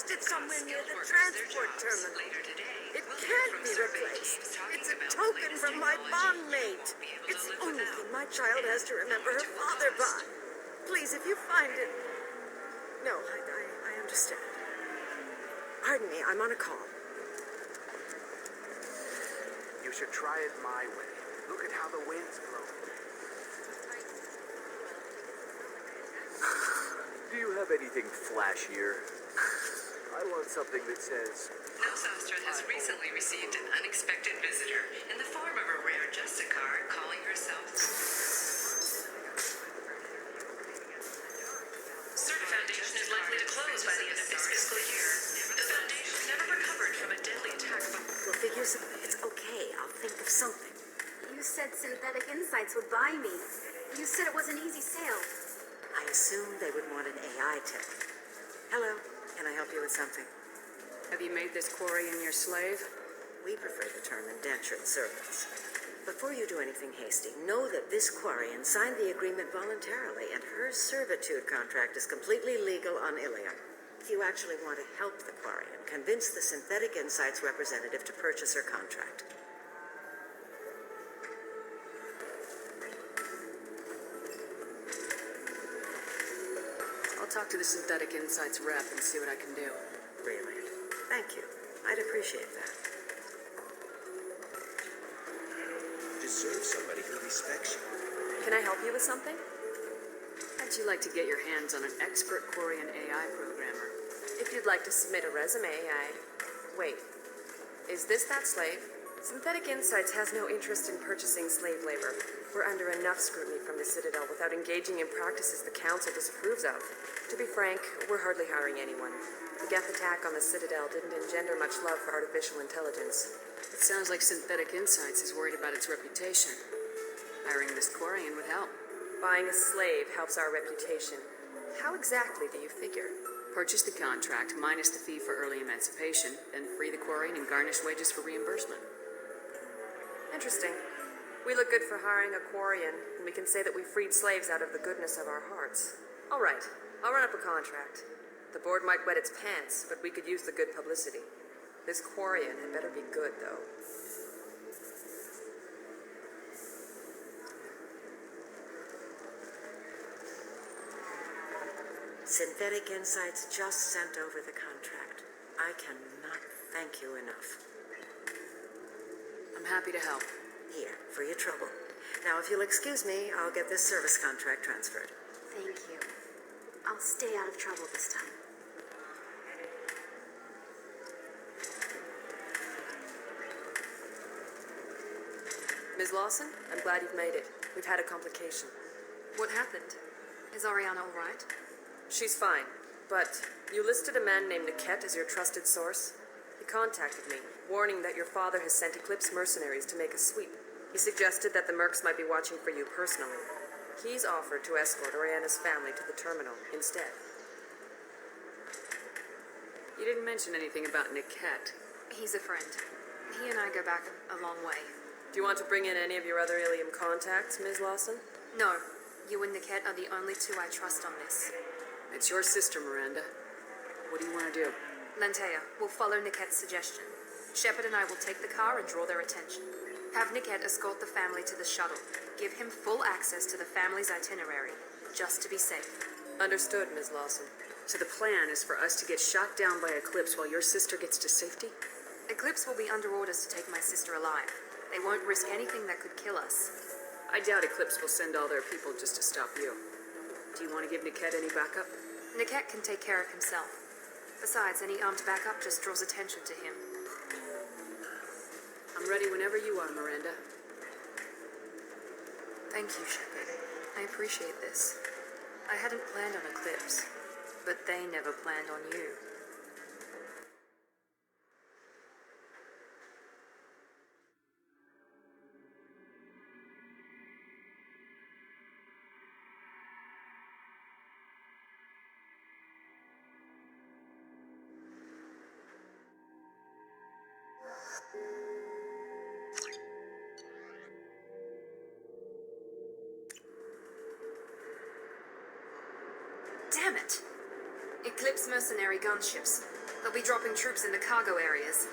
lost it somewhere near the transport terminal. It can't be replaced. It's a token from my bondmate. It's the only thing my child has to remember her father by. Please, if you find it... No, I understand. Pardon me, I'm on a call. You should try it my way. Look at how the wind's blowing. Do you have anything flashier? I want something that says... Nostastra has recently received an unexpected visitor in the form of a rare Justicar calling herself... Certa Foundation is likely to close by the end of this fiscal year. The Foundation never recovered from a deadly attack from... Well, figures, it's okay. I'll think of something. You said Synthetic Insights would buy me. You said it was an easy sale. I assumed they would want an AI tech. Hello, can I help you with something? Have you made this Quarian your slave? We prefer the term indentured servants. Before you do anything hasty, know that this Quarian signed the agreement voluntarily, and her servitude contract is completely legal on Ilium. If you actually want to help the Quarian, convince the Synthetic Insights representative to purchase her contract. I'll talk to the Synthetic Insights rep and see what I can do. Really? Thank you. I'd appreciate that. Deserve somebody who respects you. Can I help you with something? How'd you like to get your hands on an expert Quarian AI programmer? If you'd like to submit a resume, Wait. Is this that slave? Synthetic Insights has no interest in purchasing slave labor. We're under enough scrutiny from the Citadel without engaging in practices the Council disapproves of. To be frank, we're hardly hiring anyone. The Geth attack on the Citadel didn't engender much love for artificial intelligence. It sounds like Synthetic Insights is worried about its reputation. Hiring this Quarian would help. Buying a slave helps our reputation. How exactly do you figure? Purchase the contract minus the fee for early emancipation, then free the Quarian and garnish wages for reimbursement. Interesting. We look good for hiring a Quarian, and we can say that we freed slaves out of the goodness of our hearts. All right, I'll run up a contract. The board might wet its pants, but we could use the good publicity. This Quarian had better be good, though. Synthetic Insights just sent over the contract. I cannot thank you enough. I'm happy to help. Here, for your trouble. Now, if you'll excuse me, I'll get this service contract transferred. Thank you. I'll stay out of trouble this time. Ms. Lawson, I'm glad you've made it. We've had a complication. What happened? Is Ariana all right? She's fine, but you listed a man named Niket as your trusted source. He contacted me, warning that your father has sent Eclipse mercenaries to make a sweep. He suggested that the Mercs might be watching for you personally. He's offered to escort Ariana's family to the terminal instead. You didn't mention anything about Niket. He's a friend. He and I go back a long way. Do you want to bring in any of your other Ilium contacts, Ms. Lawson? No. You and Niket are the only two I trust on this. It's your sister, Miranda. What do you want to do? Lantea, we'll follow Niket's suggestion. Shepard and I will take the car and draw their attention. Have Niket escort the family to the shuttle. Give him full access to the family's itinerary, just to be safe. Understood, Ms. Lawson. So the plan is for us to get shot down by Eclipse while your sister gets to safety? Eclipse will be under orders to take my sister alive. They won't risk anything that could kill us. I doubt Eclipse will send all their people just to stop you. Do you want to give Niket any backup? Niket can take care of himself. Besides, any armed backup just draws attention to him. I'm ready whenever you are, Miranda. Thank you, Shepard. I appreciate this. I hadn't planned on Eclipse, but they never planned on you. Damn it! Eclipse mercenary gunships. They'll be dropping troops in the cargo areas.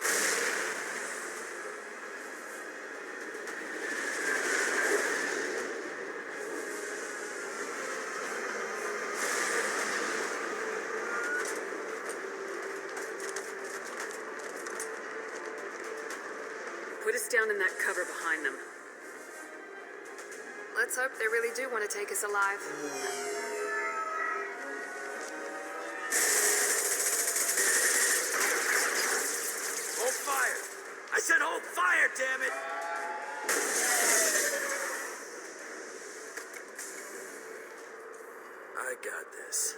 Put us down in that cover behind them. Let's hope they really do want to take us alive. Hold fire! I said hold fire, damn it! I got this.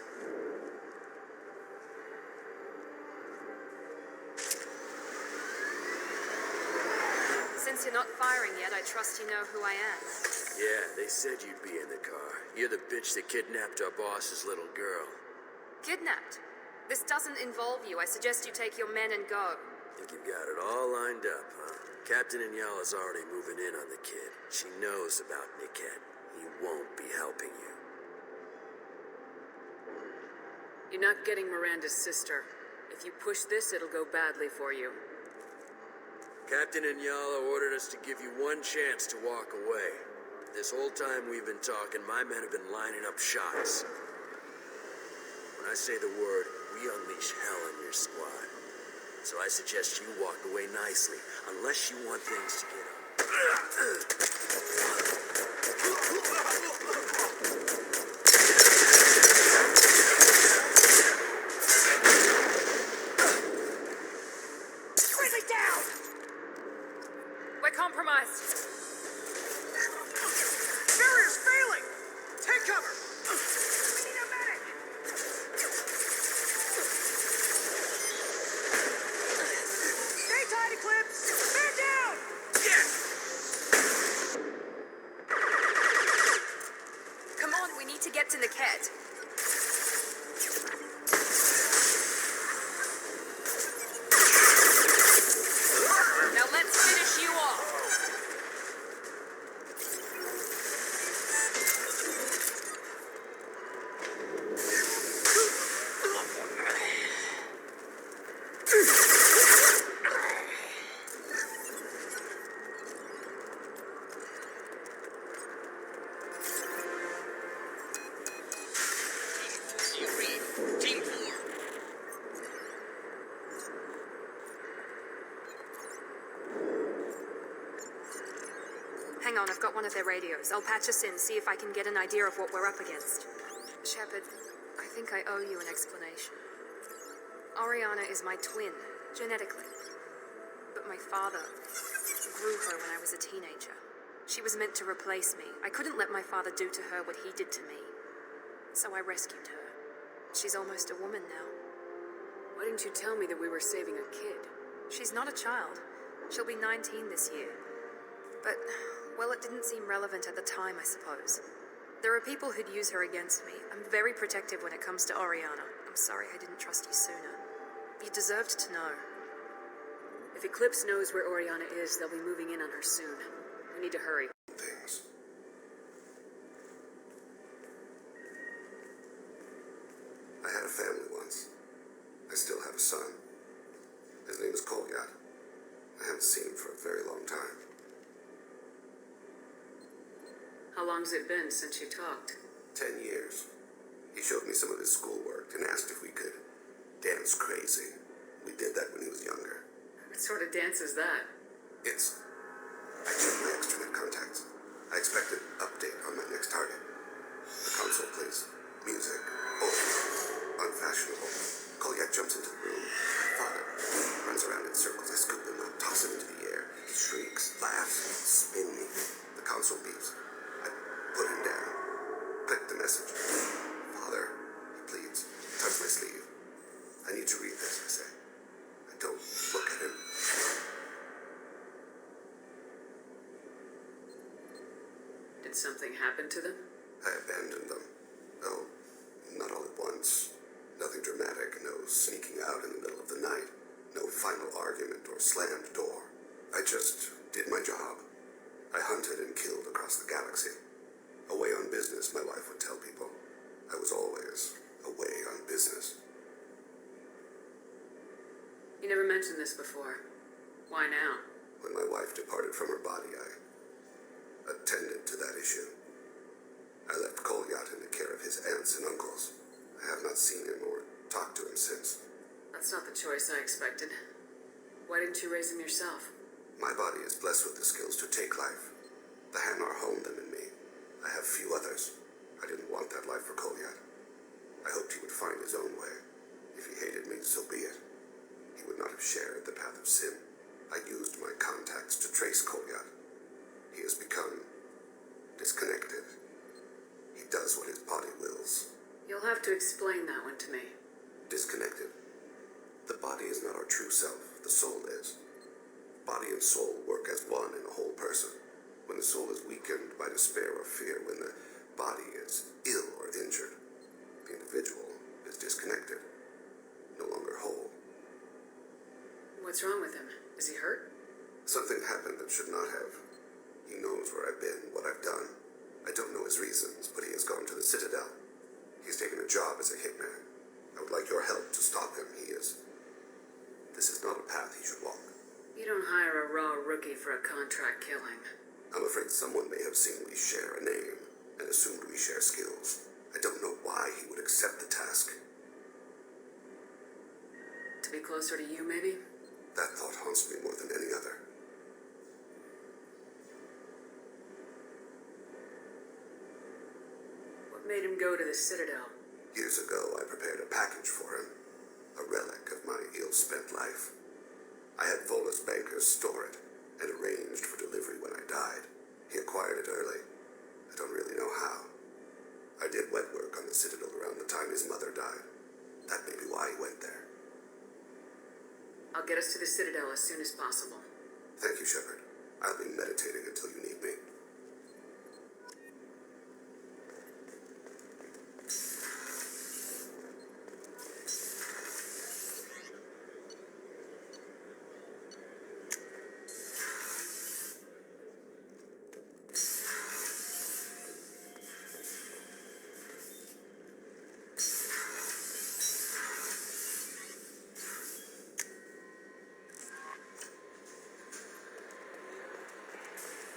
Since you're not firing yet, I trust you know who I am. Yeah, they said you'd be in the car. You're the bitch that kidnapped our boss's little girl. Kidnapped? This doesn't involve you. I suggest you take your men and go. Think you've got it all lined up, huh? Captain Inyala's already moving in on the kid. She knows about Niket. He won't be helping you. You're not getting Miranda's sister. If you push this, it'll go badly for you. Captain Inyala ordered us to give you one chance to walk away. This whole time we've been talking, my men have been lining up shots. When I say the word, we unleash hell on your squad. So I suggest you walk away nicely, unless you want things to get Grizzly down! We're compromised. Barrier's failing! Take cover! We need a medic! Stay tight, Eclipse! Man down! Come on, we need to get to Niket. Now let's finish you off. Hang on, I've got one of their radios. I'll patch us in, see if I can get an idea of what we're up against. Shepard, I think I owe you an explanation. Oriana is my twin, genetically. But my father grew her when I was a teenager. She was meant to replace me. I couldn't let my father do to her what he did to me. So I rescued her. She's almost a woman now. Why didn't you tell me that we were saving a kid? She's not a child. She'll be 19 this year. But, well, it didn't seem relevant at the time, I suppose. There are people who'd use her against me. I'm very protective when it comes to Oriana. I'm sorry I didn't trust you sooner. You deserved to know. If Eclipse knows where Oriana is, they'll be moving in on her soon. We need to hurry. Things. I had a family once. I still have a son. His name is Kolyat. I haven't seen him for a very long time. How long's it been since you talked? 10 years. He showed me some of his schoolwork and asked if we could dance crazy. We did that when he was younger. What sort of dance is that? I checked my extranet contacts. I expect an update on my next target. The console plays music. Oh, unfashionable. Kolyat jumps into the room. Father runs around in circles. I scoop him up, toss him into the air. He shrieks, laughs, spin me. The console beeps. I put him down. Click the message. Father, he pleads. Touch my sleeve. I need to read this, I say. I don't look at him. Did something happen to them? I abandoned them. No, not all at once. Nothing dramatic, no sneaking out in the middle of the night. No final argument or slammed door. I just did my job. I hunted and killed across the galaxy. Away on business, my wife would tell people. I was always away on business. You never mentioned this before. Why now? When my wife departed from her body, I attended to that issue. I left Kolyat in the care of his aunts and uncles. I have not seen him or talked to him since. That's not the choice I expected. Why didn't you raise him yourself? My body is blessed with the skills to take life. The Hanar honed them in me. I have few others. I didn't want that life for Kolyat. I hoped he would find his own way. If he hated me, so be it. He would not have shared the path of sin. I used my contacts to trace Kolyat. He has become disconnected. He does what his body wills. You'll have to explain that one to me. Disconnected. The body is not our true self. The soul is. Body and soul work as one in a whole person. When the soul is weakened by despair or fear, when the body is ill or injured, the individual is disconnected, no longer whole. What's wrong with him? Is he hurt? Something happened that should not have. He knows where I've been, what I've done. I don't know his reasons, but he has gone to the Citadel. He's taken a job as a hitman. I would like your help to stop him. This is not a path he should walk. You don't hire a raw rookie for a contract killing. I'm afraid someone may have seen we share a name and assumed we share skills. I don't know why he would accept the task. To be closer to you, maybe? That thought haunts me more than any other. What made him go to the Citadel? Years ago, I prepared a package for him. A relic of my ill-spent life. I had Volus bankers store it and arranged for delivery when I died. He acquired it early. I don't really know how. I did wet work on the Citadel around the time his mother died. That may be why he went there. I'll get us to the Citadel as soon as possible. Thank you, Shepard. I'll be meditating until you need me.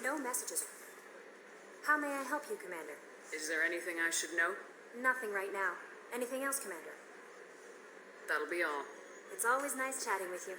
No messages. How may I help you, Commander? Is there anything I should know? Nothing right now. Anything else, Commander? That'll be all. It's always nice chatting with you.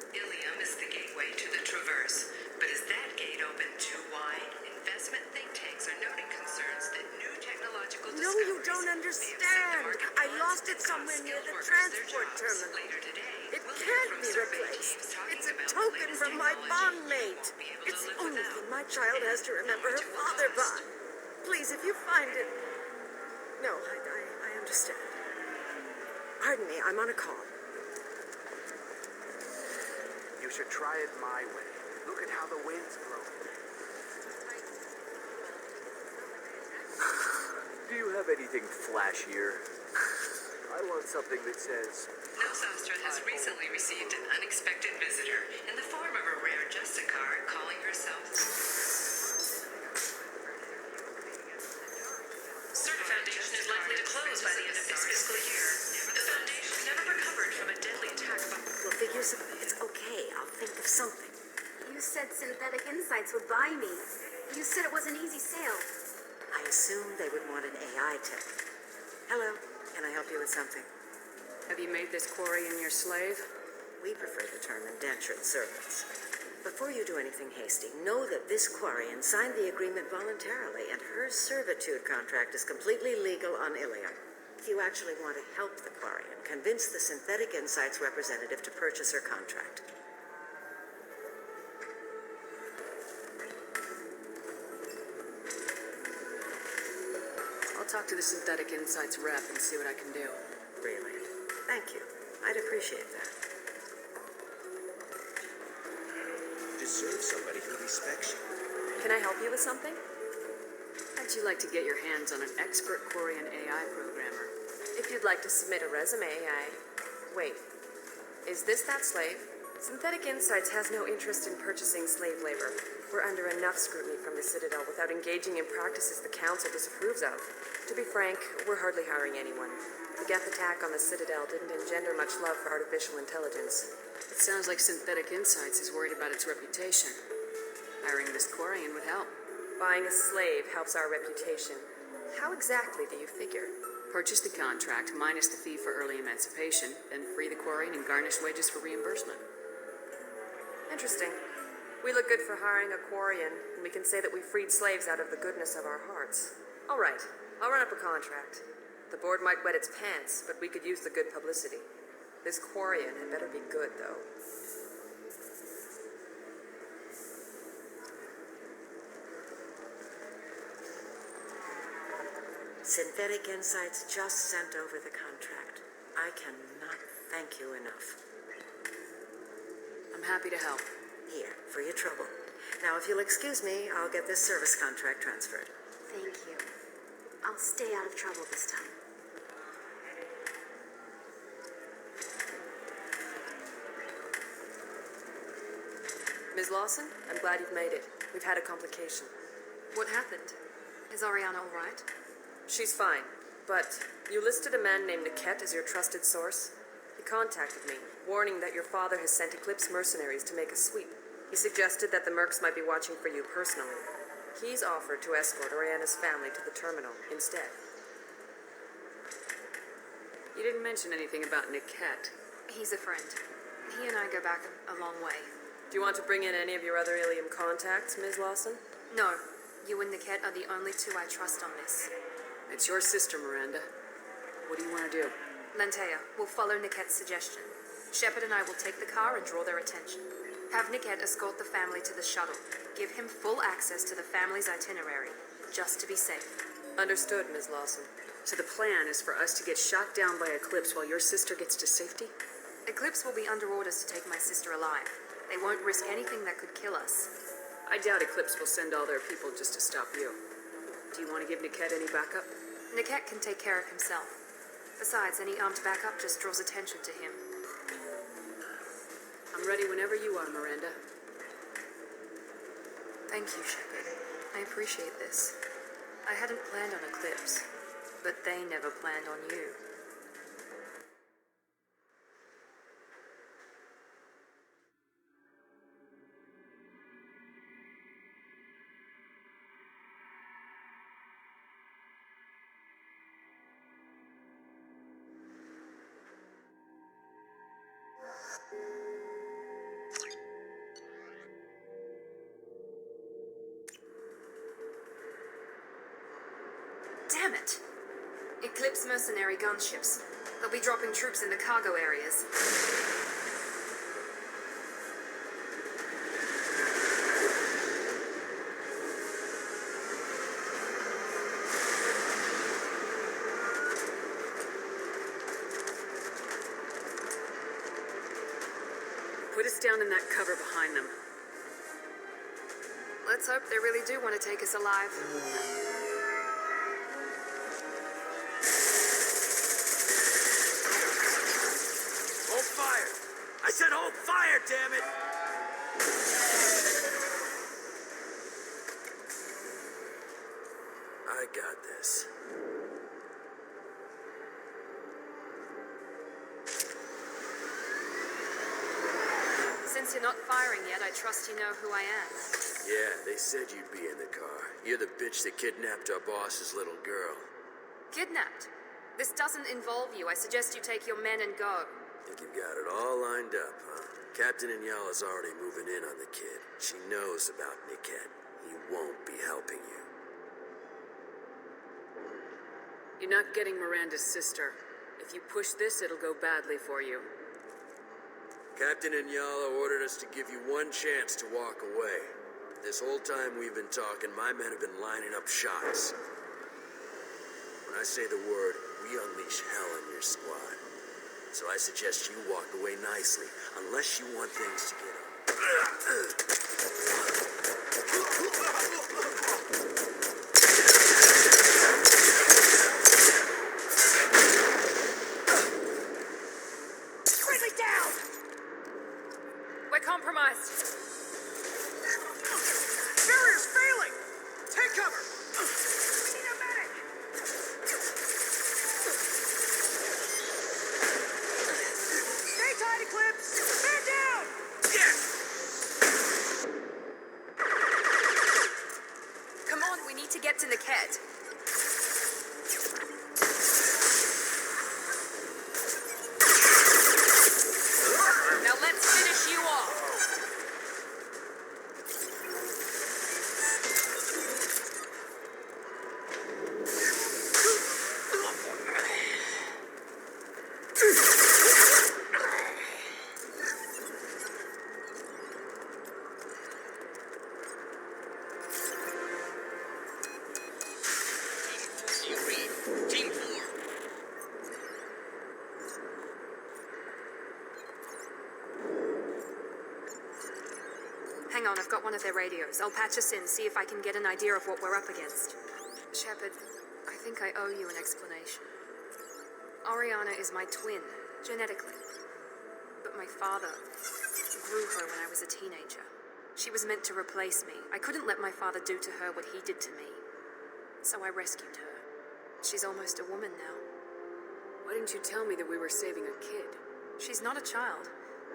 Ilium is the gateway to the Traverse, but is that gate open too wide? Investment think tanks are noting concerns that new technological No, you discoveries don't may upset the understand. market I balance lost lost it somewhere near the transport terminal. It can't be replaced. It's a token from my bondmate. It's the only thing my child has to remember her father by. Please, if you find it... No, I understand. Pardon me, I'm on a call. You should try it my way. Look at how the wind's blowing. Do you have anything flashier? I want something that says... Nosastra has recently received an unexpected visitor in the form of a rare Justicar calling herself... CERT Foundation is likely to close by the end of this fiscal year. The Foundation never recovered from a deadly attack by... Well, figures, it's okay. I'll think of something. You said Synthetic Insights would buy me. You said it was an easy sale. I assumed they would want an AI tech. Hello, can I help you with something? Have you made this Quarian your slave? We prefer the term indentured servants. Before you do anything hasty, know that this Quarian signed the agreement voluntarily, and her servitude contract is completely legal on Ilium. If you actually want to help the Quarian, convince the Synthetic Insights representative to purchase her contract. I'll talk to the Synthetic Insights rep and see what I can do. Really? Thank you. I'd appreciate that. Deserve somebody who respects you. Can I help you with something? How'd you like to get your hands on an expert Quarian AI programmer? If you'd like to submit a resume, Wait. Is this that slave? Synthetic Insights has no interest in purchasing slave labor. We're under enough scrutiny from the Citadel without engaging in practices the Council disapproves of. To be frank, we're hardly hiring anyone. The Geth attack on the Citadel didn't engender much love for artificial intelligence. It sounds like Synthetic Insights is worried about its reputation. Hiring this Quarian would help. Buying a slave helps our reputation. How exactly do you figure? Purchase the contract minus the fee for early emancipation, then free the Quarian and garnish wages for reimbursement. Interesting. We look good for hiring a Quarian, and we can say that we freed slaves out of the goodness of our hearts. All right, I'll run up a contract. The board might wet its pants, but we could use the good publicity. This Quarian had better be good, though. Synthetic Insights just sent over the contract. I cannot thank you enough. I'm happy to help. Here, for your trouble. Now, if you'll excuse me, I'll get this service contract transferred. Thank you. I'll stay out of trouble this time. Ms. Lawson, I'm glad you've made it. We've had a complication. What happened? Is Ariana all right? She's fine, but you listed a man named Niket as your trusted source. He contacted me, warning that your father has sent Eclipse mercenaries to make a sweep. He suggested that the Mercs might be watching for you personally. He's offered to escort Ariana's family to the terminal instead. You didn't mention anything about Niket. He's a friend. He and I go back a long way. Do you want to bring in any of your other Ilium contacts, Ms. Lawson? No. You and Niket are the only two I trust on this. It's your sister, Miranda. What do you want to do? Lantea, we'll follow Niket's suggestion. Shepard and I will take the car and draw their attention. Have Niket escort the family to the shuttle. Give him full access to the family's itinerary, just to be safe. Understood, Ms. Lawson. So the plan is for us to get shot down by Eclipse while your sister gets to safety? Eclipse will be under orders to take my sister alive. They won't risk anything that could kill us. I doubt Eclipse will send all their people just to stop you. Do you want to give Niket any backup? Niket can take care of himself. Besides, any armed backup just draws attention to him. I'm ready whenever you are, Miranda. Thank you, Shepard. I appreciate this. I hadn't planned on Eclipse, but they never planned on you. Damn it! It Eclipse mercenary gunships. They'll be dropping troops in the cargo areas. Put us down in that cover behind them. Let's hope they really do want to take us alive. Hold fire! I said hold fire, damn it! I got this. Since you're not firing yet, I trust you know who I am. Yeah, they said you'd be in the car. You're the bitch that kidnapped our boss's little girl. Kidnapped? This doesn't involve you. I suggest you take your men and go. Think you've got it all lined up, huh? Captain Inyala's already moving in on the kid. She knows about Niket. He won't be helping you. You're not getting Miranda's sister. If you push this, it'll go badly for you. Captain Inyala ordered us to give you one chance to walk away. This whole time we've been talking, my men have been lining up shots. When I say the word, we unleash hell on your squad. So I suggest you walk away nicely, unless you want things to get up. Friendly down! We're compromised. Barrier's failing! Take cover! We need a medic! Stay tight, Eclipse! Man down! Come on, we need to get to Niket. Now let's finish you off. Team 4. Hang on, I've got one of their radios. I'll patch us in, see if I can get an idea of what we're up against. Shepard, I think I owe you an explanation. Oriana is my twin, genetically. But my father grew her when I was a teenager. She was meant to replace me. I couldn't let my father do to her what he did to me. So I rescued her. She's almost a woman now. Why didn't you tell me that we were saving a kid? She's not a child.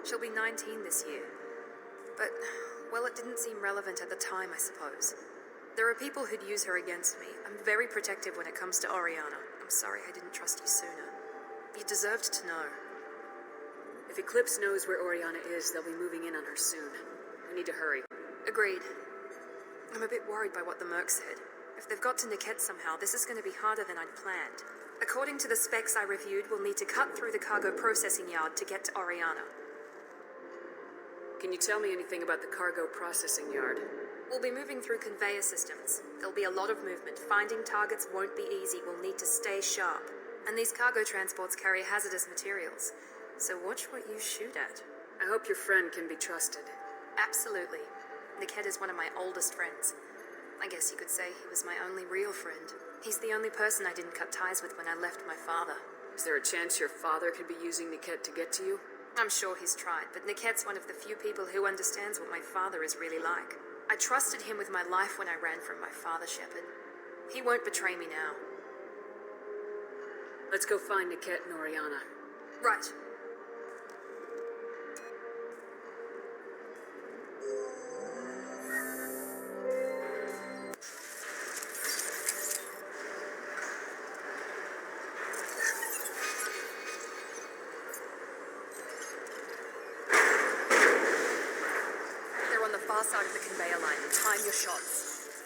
She'll be 19 this year. But, well, it didn't seem relevant at the time, I suppose. There are people who'd use her against me. I'm very protective when it comes to Oriana. I'm sorry I didn't trust you sooner. You deserved to know. If Eclipse knows where Oriana is, they'll be moving in on her soon. We need to hurry. Agreed. I'm a bit worried by what the Merc said. If they've got to Niket somehow, this is going to be harder than I'd planned. According to the specs I reviewed, we'll need to cut through the cargo processing yard to get to Oriana. Can you tell me anything about the cargo processing yard? We'll be moving through conveyor systems. There'll be a lot of movement. Finding targets won't be easy. We'll need to stay sharp. And these cargo transports carry hazardous materials. So watch what you shoot at. I hope your friend can be trusted. Absolutely. Niket is one of my oldest friends. I guess you could say he was my only real friend. He's the only person I didn't cut ties with when I left my father. Is there a chance your father could be using Niket to get to you? I'm sure he's tried, but Niket's one of the few people who understands what my father is really like. I trusted him with my life when I ran from my father, Shepard. He won't betray me now. Let's go find Niket and Oriana. Right. Far side of the conveyor line. Time your shots.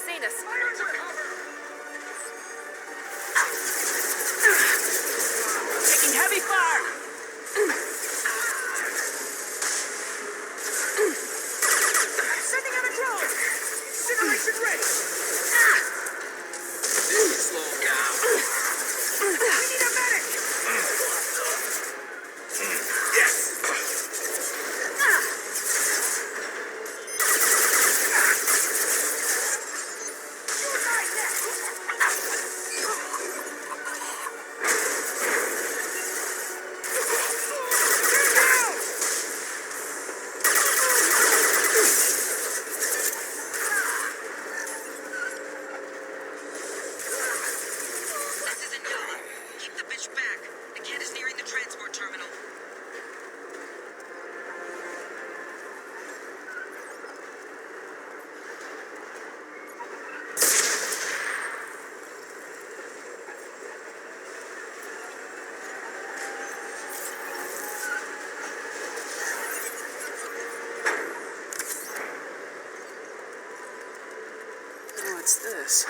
seen us. Taking heavy fire! I'm sending out a drone! Incineration ready! Slow down. We need a medic! Yes! You're mine next! Get down! This is Inyala. Keep the bitch back. The kid is nearing the transport terminal. What's this?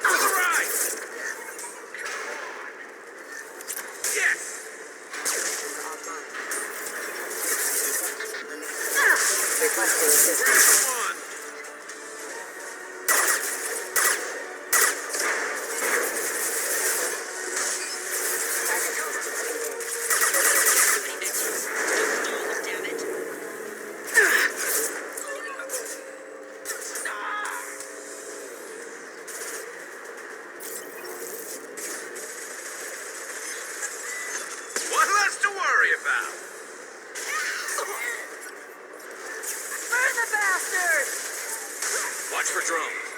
To the right! Yes! Come on! Damn it. What less to worry about? Burn the bastard! Watch for drones.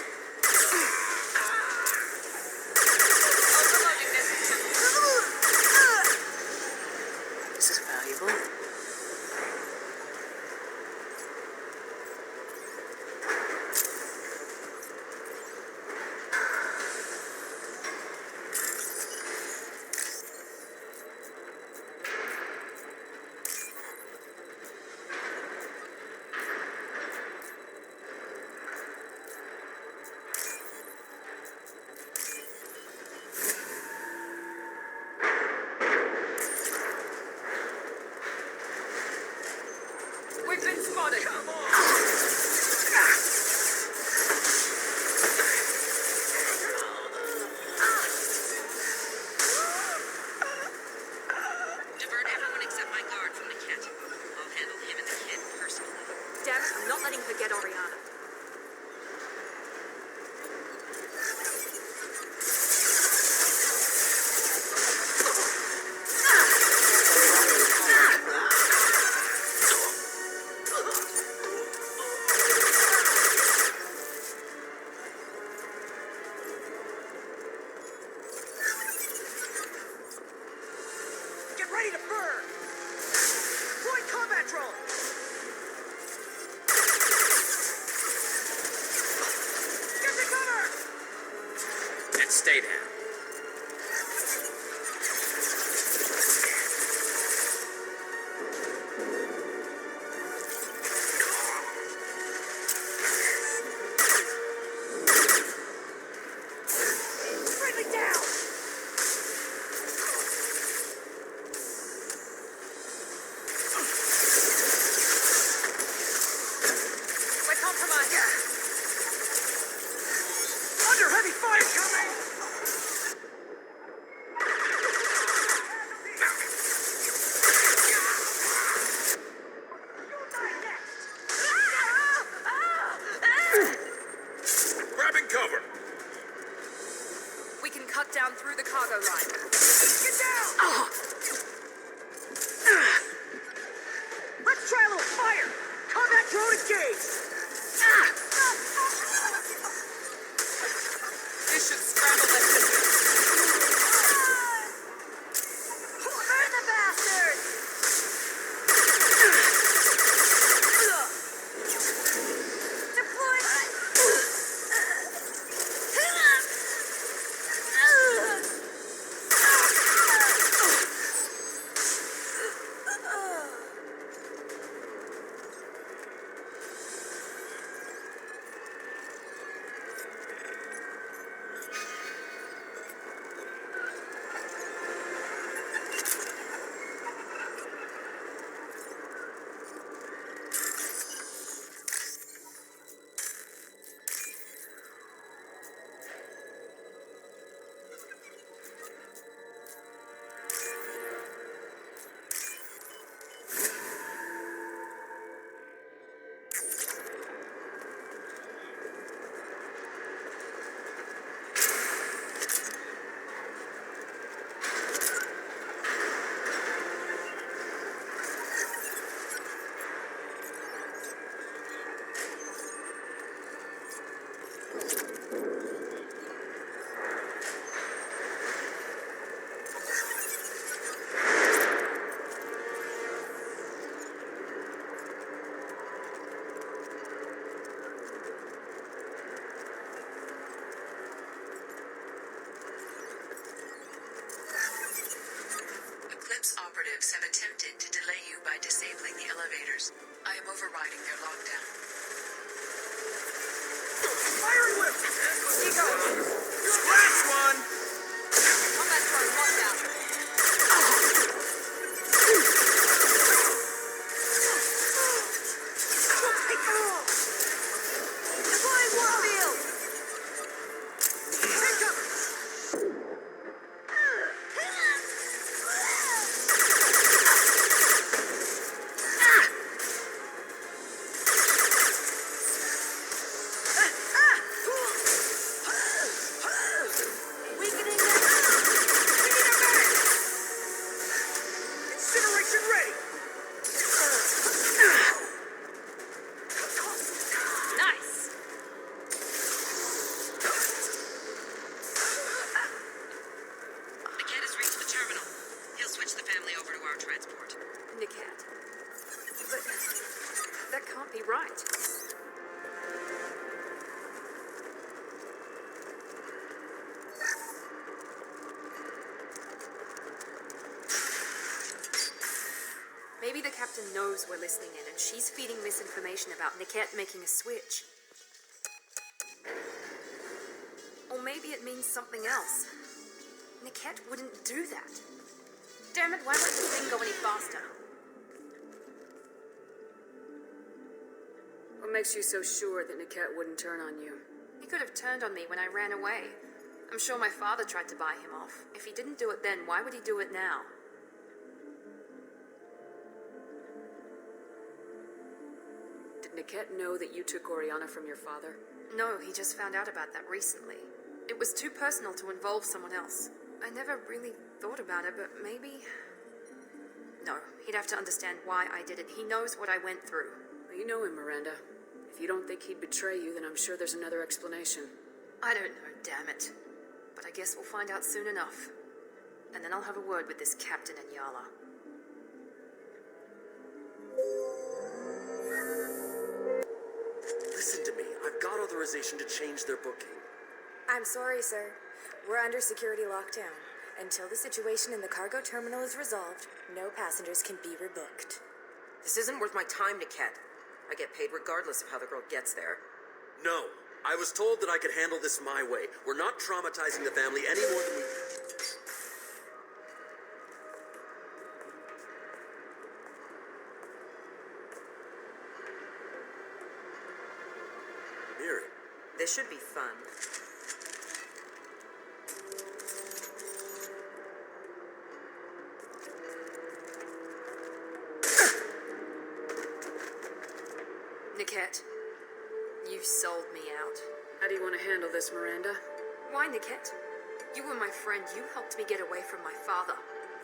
This is valuable. We've been spotted. Divert everyone except my guard from the cat. I'll handle him and the kid personally. Damn it, I'm not letting her get Oriana. Get ready to burn! Deploy combat drone! Get to cover! And stay down. Friendly down! We're compromised. Under heavy fire coming! Grabbing cover. We can cut down through the cargo line. Get down! Let's try a little fire! Combat drone engaged! This should scramble their systems. Burn the bastard! Deploy! by disabling the elevators. I am overriding their lockdown. Firing whip! Ego! Scratch one! Combat drone lockdown. Deploying warfield! Take cover! Weakening them! We need a medic! Incineration ready! Nice. Niket has reached the terminal. He'll switch the family over to our transport. Niket. But that can't be right. Maybe the captain knows we're listening in and she's feeding misinformation about Niket making a switch. Or maybe it means something else. Niket wouldn't do that. Damn it, why won't the thing go any faster? What makes you so sure that Niket wouldn't turn on you? He could have turned on me when I ran away. I'm sure my father tried to buy him off. If he didn't do it then, why would he do it now? Did Niket know that you took Oriana from your father? No, he just found out about that recently. It was too personal to involve someone else. I never really thought about it, but maybe... No, he'd have to understand why I did it. He knows what I went through. Well, you know him, Miranda. If you don't think he'd betray you, then I'm sure there's another explanation. I don't know, damn it. But I guess we'll find out soon enough. And then I'll have a word with this Captain Anyala. Listen to me. I've got authorization to change their booking. I'm sorry, sir. We're under security lockdown. Until the situation in the cargo terminal is resolved, no passengers can be rebooked. This isn't worth my time, Niket. I get paid regardless of how the girl gets there. No. I was told that I could handle this my way. We're not traumatizing the family any more than we... Miri. This should be fun. Niket, you sold me out. How do you want to handle this, Miranda? Why, Niket? You were my friend. You helped me get away from my father.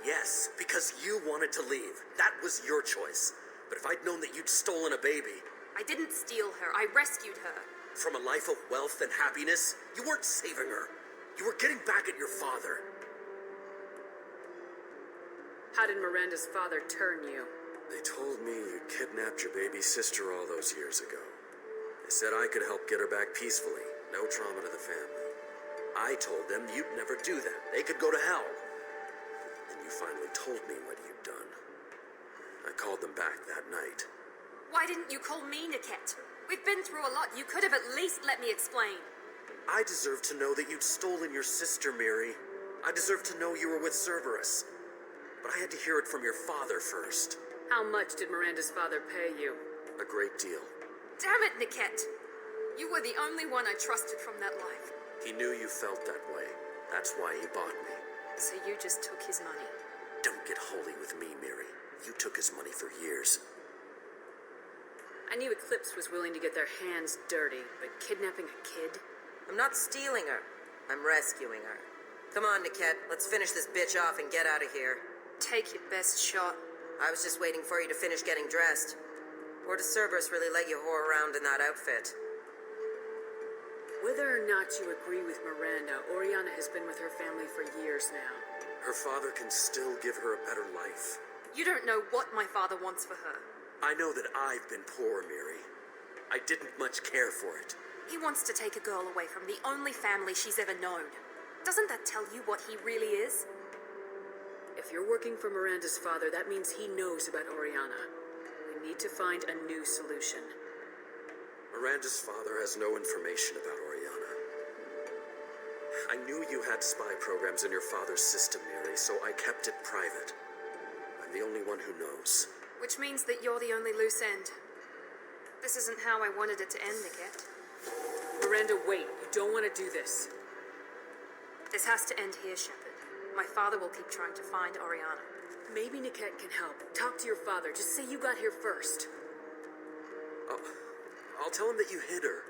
Yes, because you wanted to leave. That was your choice. But if I'd known that you'd stolen a baby... I didn't steal her. I rescued her. From a life of wealth and happiness, you weren't saving her. You were getting back at your father. How did Miranda's father turn you? They told me you kidnapped your baby sister all those years ago. They said I could help get her back peacefully. No trauma to the family. I told them you'd never do that. They could go to hell. Then you finally told me what you'd done. I called them back that night. Why didn't you call me, Niket? We've been through a lot. You could have at least let me explain. I deserve to know that you'd stolen your sister, Miri. I deserve to know you were with Cerberus. But I had to hear it from your father first. How much did Miranda's father pay you? A great deal. Damn it, Niket! You were the only one I trusted from that life. He knew you felt that way. That's why he bought me. So you just took his money. Don't get holy with me, Miri. You took his money for years. I knew Eclipse was willing to get their hands dirty, but kidnapping a kid? I'm not stealing her. I'm rescuing her. Come on, Niket. Let's finish this bitch off and get out of here. Take your best shot. I was just waiting for you to finish getting dressed. Or does Cerberus really let you whore around in that outfit? Whether or not you agree with Miranda, Oriana has been with her family for years now. Her father can still give her a better life. You don't know what my father wants for her. I know that I've been poor, Miri. I didn't much care for it. He wants to take a girl away from the only family she's ever known. Doesn't that tell you what he really is? If you're working for Miranda's father, that means he knows about Oriana. We need to find a new solution. Miranda's father has no information about Oriana. I knew you had spy programs in your father's system, Mary, so I kept it private. I'm the only one who knows. Which means that you're the only loose end. This isn't how I wanted it to end, Niket. Miranda, wait. You don't want to do this. This has to end here, Shepard. My father will keep trying to find Oriana. Maybe Niket can help. Talk to your father. Just say you got here first. I'll tell him that you hid her.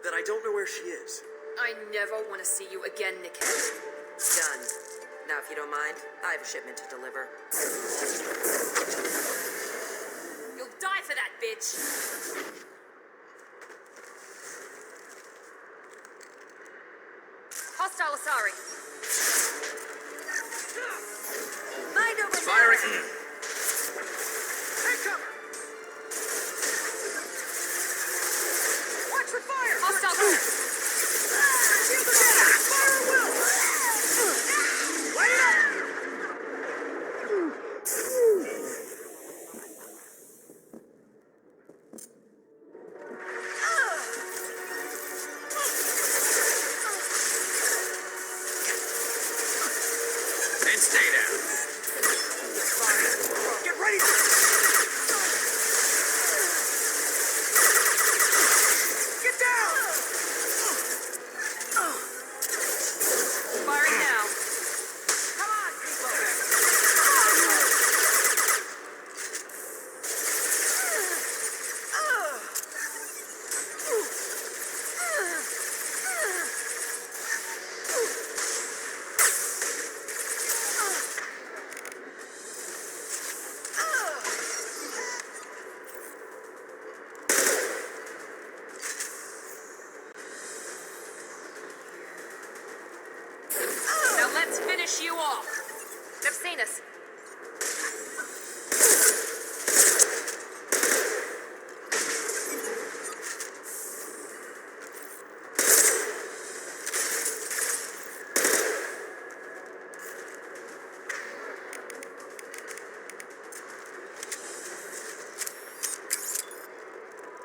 That I don't know where she is. I never want to see you again, Niket. Done. Now, if you don't mind, I have a shipment to deliver. You'll die for that, bitch! Hostile Asari. Mind over Firing! there! Take cover! Watch the fire! Hostile fire! Shield the gas! Fire at will! Light it up! And stay down. Get ready to... Get down! Firing now. Come on, people! Now let's finish you off. They've seen us.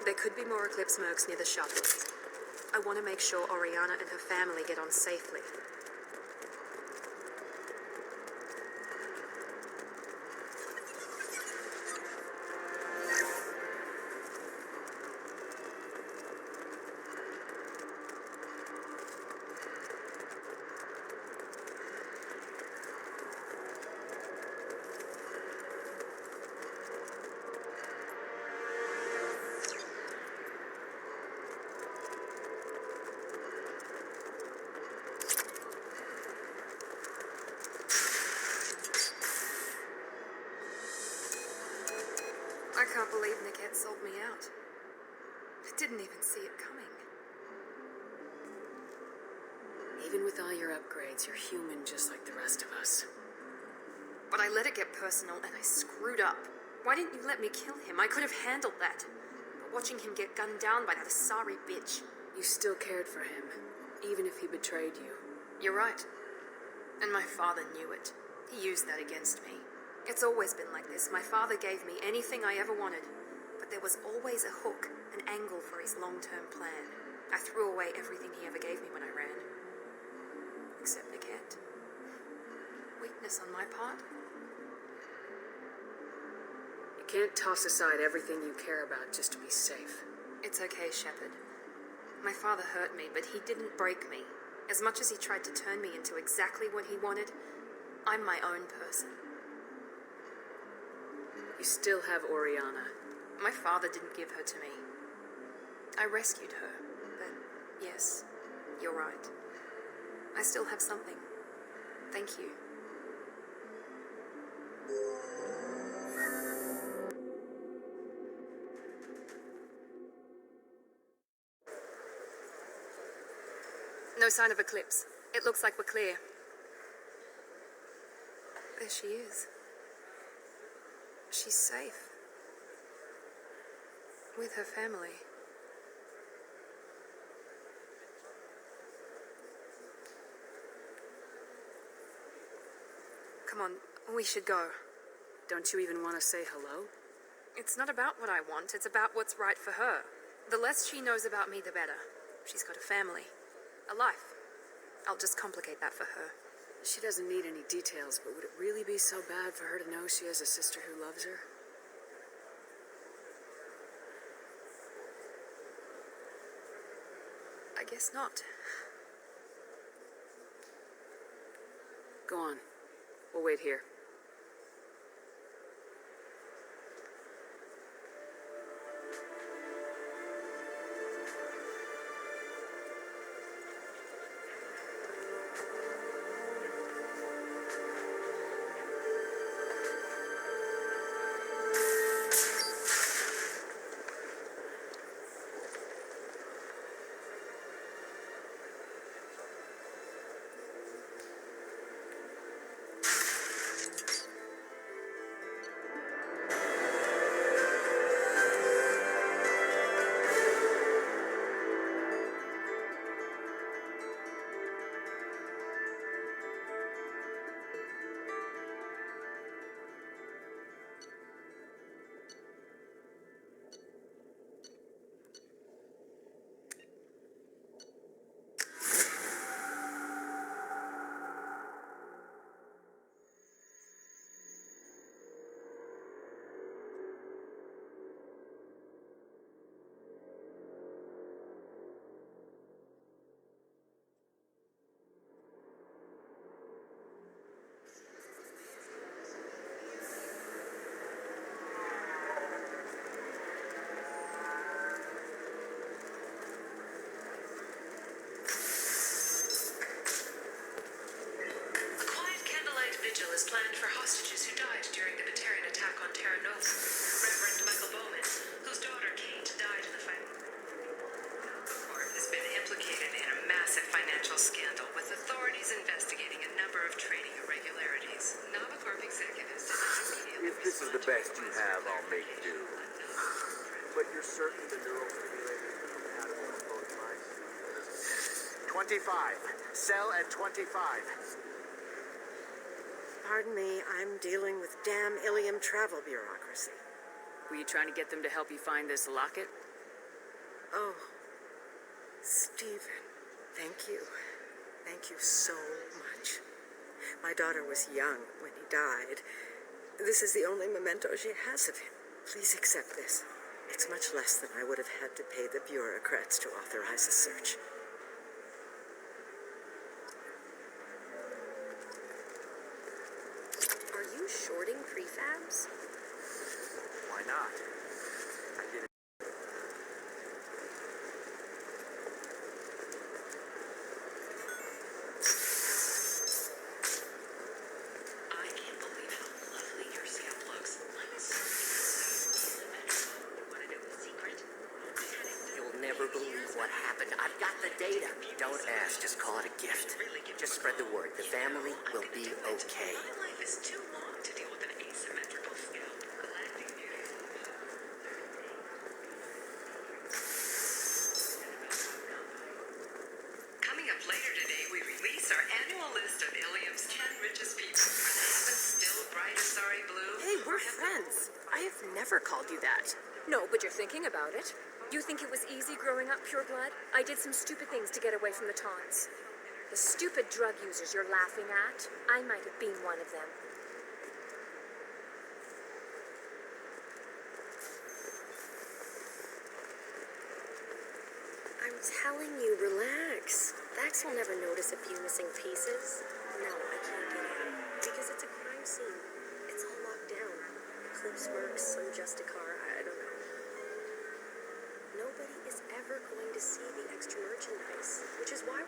There could be more Eclipse mercs near the shuttle. I want to make sure Oriana and her family get on safely. I can't believe Niket sold me out. I didn't even see it coming. Even with all your upgrades, you're human just like the rest of us. But I let it get personal and I screwed up. Why didn't you let me kill him? I could have handled that. But watching him get gunned down by that Asari bitch. You still cared for him, even if he betrayed you. You're right. And my father knew it. He used that against me. It's always been like this. My father gave me anything I ever wanted. But there was always a hook, an angle for his long-term plan. I threw away everything he ever gave me when I ran. Except Niket. Weakness on my part. You can't toss aside everything you care about just to be safe. It's okay, Shepard. My father hurt me, but he didn't break me. As much as he tried to turn me into exactly what he wanted, I'm my own person. You still have Oriana. My father didn't give her to me. I rescued her, but yes, you're right. I still have something. Thank you. No sign of Eclipse. It looks like we're clear. There she is. She's safe. With her family. Come on, We should go. Don't you even want to say hello? It's not about what I want, it's about what's right for her. The less she knows about me, the better. She's got a family, a life. I'll just complicate that for her. She doesn't need any details, but would it really be so bad for her to know she has a sister who loves her? I guess not. Go on. We'll wait here. A quiet candlelight vigil is planned for hostages who died during the Batarian attack on Terra Nova. Reverend Michael Bowman, whose daughter Kate died in the fight. Corp has been implicated in a massive financial scandal, with authorities investigating a number of trading irregularities. Navacorp executives did If this is the best you have, I'll make do. But you're certain the neural simulator is compatible with both minds? 25. Cell at 25. Pardon me, I'm dealing with damn Ilium travel bureaucracy. Were you trying to get them to help you find this locket? Oh, Stephen, thank you. Thank you so much. My daughter was young when he died. This is the only memento she has of him. Please accept this. It's much less than I would have had to pay the bureaucrats to authorize a search. Are you shorting prefabs? Why not? I did it. I can't believe how lovely your scalp looks. I'm so excited. You want to know the secret? You'll never believe what happened. I've got the data. Don't ask, just call it a gift. Just spread the word. The family will be okay. My life is too long to deal with an asymmetrical scalp. Coming up later today, we release our annual list of Ilium's 10 richest people. Are the heavens still bright as sorry blue? Hey, we're friends. I have never called you that. No, but you're thinking about it. You think it was easy growing up pure blood? I did some stupid things to get away from the taunts. The stupid drug users you're laughing at, I might have been one of them. I'm telling you, relax. Vax will never notice a few missing pieces. No, I can't get in. Because it's a crime scene. It's all locked down. Eclipse works, some Justicar, I don't know. Nobody is ever going to see the extra merchandise, which is why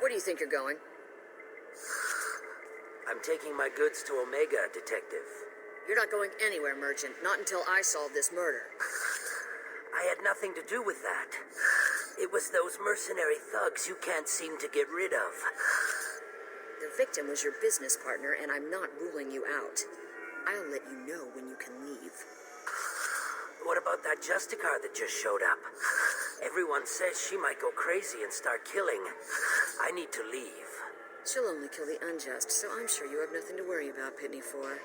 Where do you think you're going? I'm taking my goods to Omega, Detective. You're not going anywhere, Merchant. Not until I solve this murder. I had nothing to do with that. It was those mercenary thugs you can't seem to get rid of. The victim was your business partner, and I'm not ruling you out. I'll let you know when you can leave. What about that Justicar that just showed up? Everyone says she might go crazy and start killing. I need to leave. She'll only kill the unjust, so I'm sure you have nothing to worry about, Pitney 4.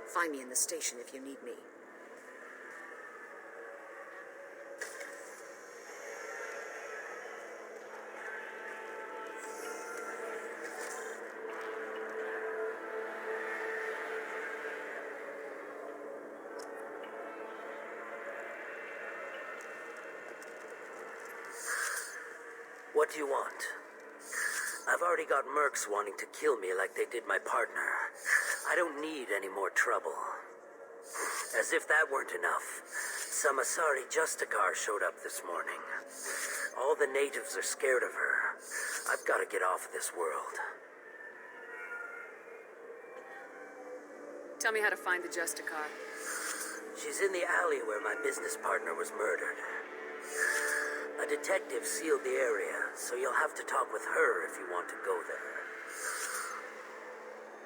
Find me in the station if you need me. What do you want? I've already got mercs wanting to kill me like they did my partner. I don't need any more trouble. As if that weren't enough, some Asari Justicar showed up this morning. All the natives are scared of her. I've got to get off of this world. Tell me how to find the Justicar. She's in the alley where my business partner was murdered. A detective sealed the area, so you'll have to talk with her if you want to go there.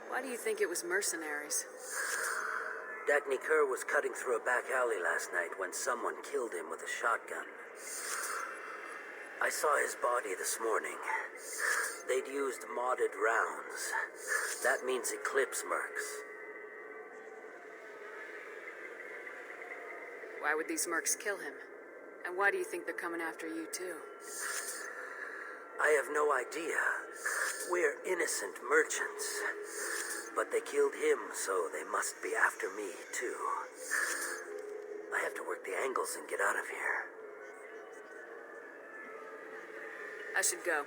Why do you think it was mercenaries? Dagny Kerr was cutting through a back alley last night when someone killed him with a shotgun. I saw his body this morning. They'd used modded rounds. That means Eclipse mercs. Why would these mercs kill him? And why do you think they're coming after you, too? I have no idea. We're innocent merchants. But they killed him, so they must be after me, too. I have to work the angles and get out of here. I should go.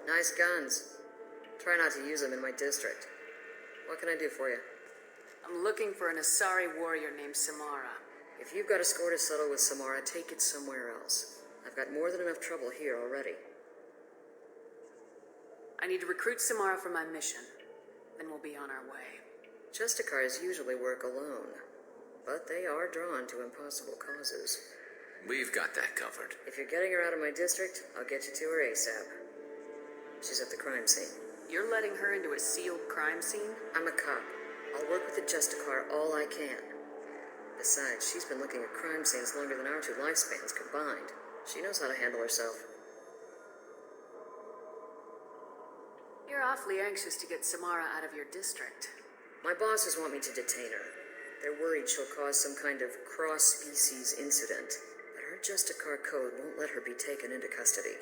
Nice guns. Try not to use them in my district. What can I do for you? I'm looking for an Asari warrior named Samara. If you've got a score to settle with Samara, take it somewhere else. I've got more than enough trouble here already. I need to recruit Samara for my mission. Then we'll be on our way. Justicars usually work alone, but they are drawn to impossible causes. We've got that covered. If you're getting her out of my district, I'll get you to her ASAP. She's at the crime scene. You're letting her into a sealed crime scene? I'm a cop. I'll work with the Justicar all I can. Besides, she's been looking at crime scenes longer than our two lifespans combined. She knows how to handle herself. You're awfully anxious to get Samara out of your district. My bosses want me to detain her. They're worried she'll cause some kind of cross-species incident, but her Justicar code won't let her be taken into custody.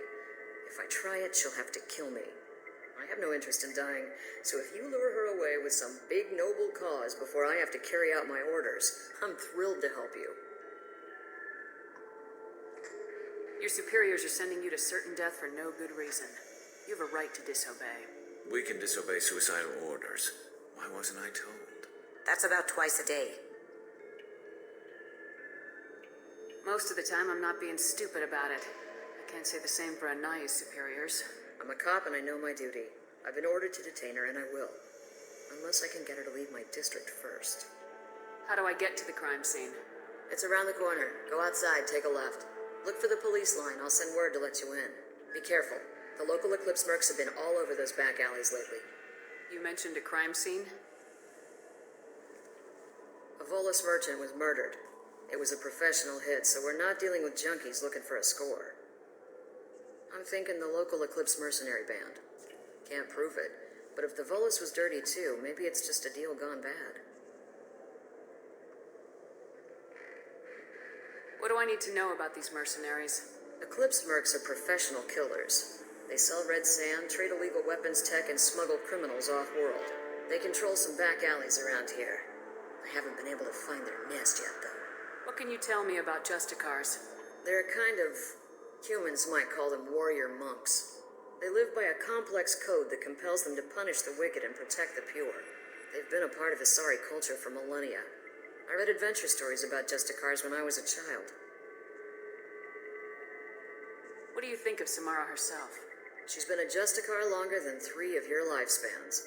If I try it, she'll have to kill me. I have no interest in dying, so if you lure her away with some big noble cause before I have to carry out my orders, I'm thrilled to help you. Your superiors are sending you to certain death for no good reason. You have a right to disobey. We can disobey suicidal orders. Why wasn't I told? That's about twice a day. Most of the time, I'm not being stupid about it. I can't say the same for Anaya's superiors. I'm a cop and I know my duty. I've been ordered to detain her and I will. Unless I can get her to leave my district first. How do I get to the crime scene? It's around the corner. Go outside, take a left. Look for the police line. I'll send word to let you in. Be careful. The local Eclipse mercs have been all over those back alleys lately. You mentioned a crime scene? A Volus merchant was murdered. It was a professional hit, so we're not dealing with junkies looking for a score. I'm thinking the local Eclipse mercenary band. Can't prove it, but if the Volus was dirty too, maybe it's just a deal gone bad. What do I need to know about these mercenaries? Eclipse mercs are professional killers. They sell red sand, trade illegal weapons tech, and smuggle criminals off-world. They control some back alleys around here. I haven't been able to find their nest yet, though. What can you tell me about Justicars? They're a kind of, humans might call them warrior monks. They live by a complex code that compels them to punish the wicked and protect the pure. They've been a part of Asari culture for millennia. I read adventure stories about Justicars when I was a child. What do you think of Samara herself? She's been a Justicar longer than 3 of your lifespans.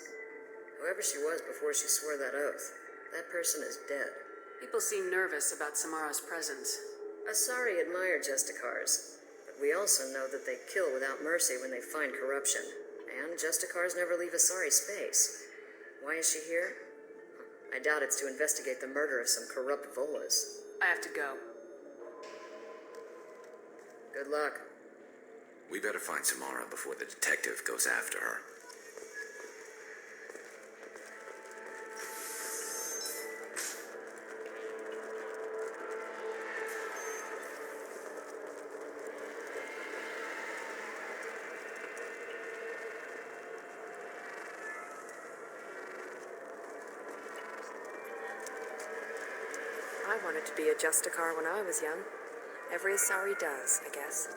Whoever she was before she swore that oath, that person is dead. People seem nervous about Samara's presence. Asari admire Justicars, but we also know that they kill without mercy when they find corruption. And Justicars never leave Asari space. Why is she here? I doubt it's to investigate the murder of some corrupt Volas. I have to go. Good luck. We better find Samara before the detective goes after her. I wanted to be a Justicar when I was young. Every Asari does, I guess.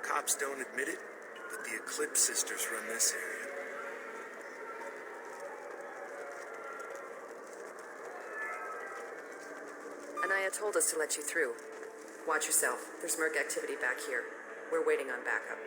Cops don't admit it, but the Eclipse Sisters run this area. Anaya told us to let you through. Watch yourself. There's Merc activity back here. We're waiting on backup.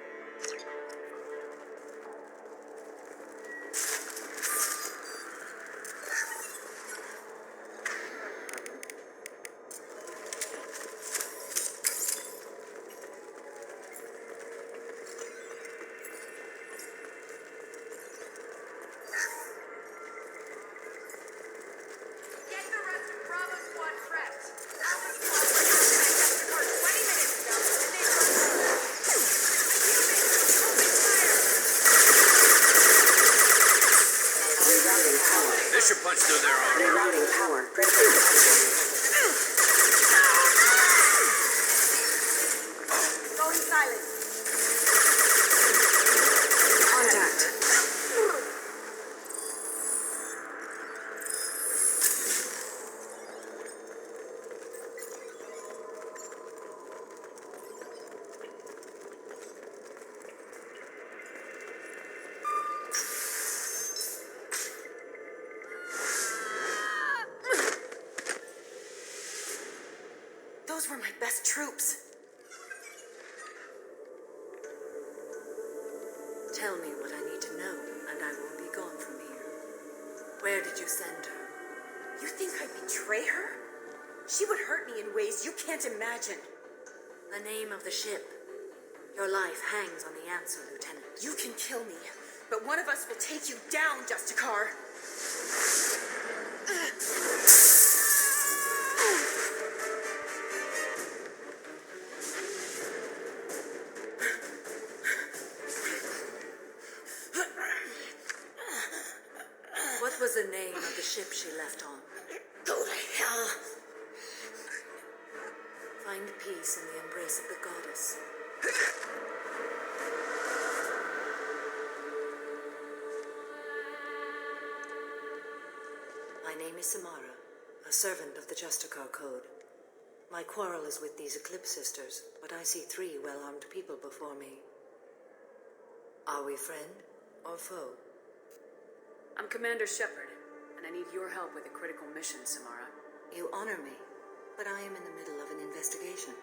Bishop punched through their armor. Rerouting power. Going silent. Contact. Those were my best troops. Tell me what I need to know, and I will be gone from here. Where did you send her? You think I'd betray her? She would hurt me in ways you can't imagine. The name of the ship. Your life hangs on the answer, Lieutenant. You can kill me, but one of us will take you down, Justicar. What was the name of the ship she left on? Go to hell. Find peace in the embrace of the goddess. My name is Samara, a servant of the Justicar Code. My quarrel is with these Eclipse Sisters, but I see 3 well-armed people before me. Are we friend or foe? I'm Commander Shepard, and I need your help with a critical mission, Samara. You honor me, but I am in the middle of an investigation.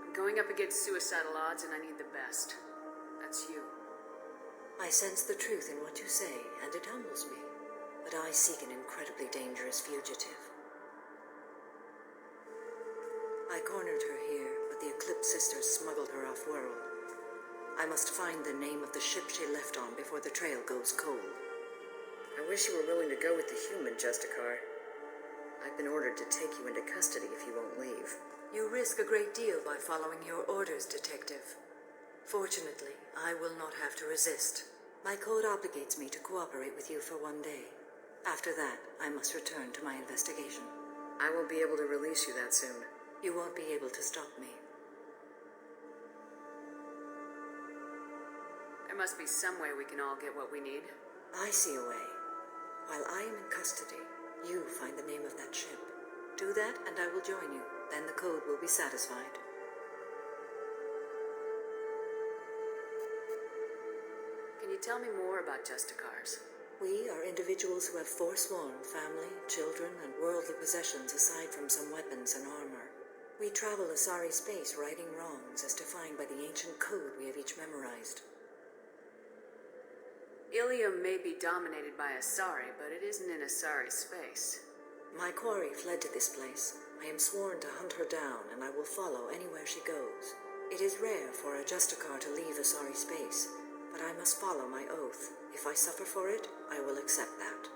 I'm going up against suicidal odds, and I need the best. That's you. I sense the truth in what you say, and it humbles me. But I seek an incredibly dangerous fugitive. I cornered her here, but the Eclipse Sisters smuggled her off-world. I must find the name of the ship she left on before the trail goes cold. I wish you were willing to go with the human, Justicar. I've been ordered to take you into custody if you won't leave. You risk a great deal by following your orders, Detective. Fortunately, I will not have to resist. My code obligates me to cooperate with you for 1 day. After that, I must return to my investigation. I won't be able to release you that soon. You won't be able to stop me. There must be some way we can all get what we need. I see a way. While I am in custody, you find the name of that ship. Do that, and I will join you. Then the code will be satisfied. Can you tell me more about Justicars? We are individuals who have forsworn family, children, and worldly possessions aside from some weapons and armor. We travel Asari space righting wrongs as defined by the ancient code we have each memorized. Ilium may be dominated by Asari, but it isn't in Asari space. My quarry fled to this place. I am sworn to hunt her down, and I will follow anywhere she goes. It is rare for a Justicar to leave Asari space, but I must follow my oath. If I suffer for it, I will accept that.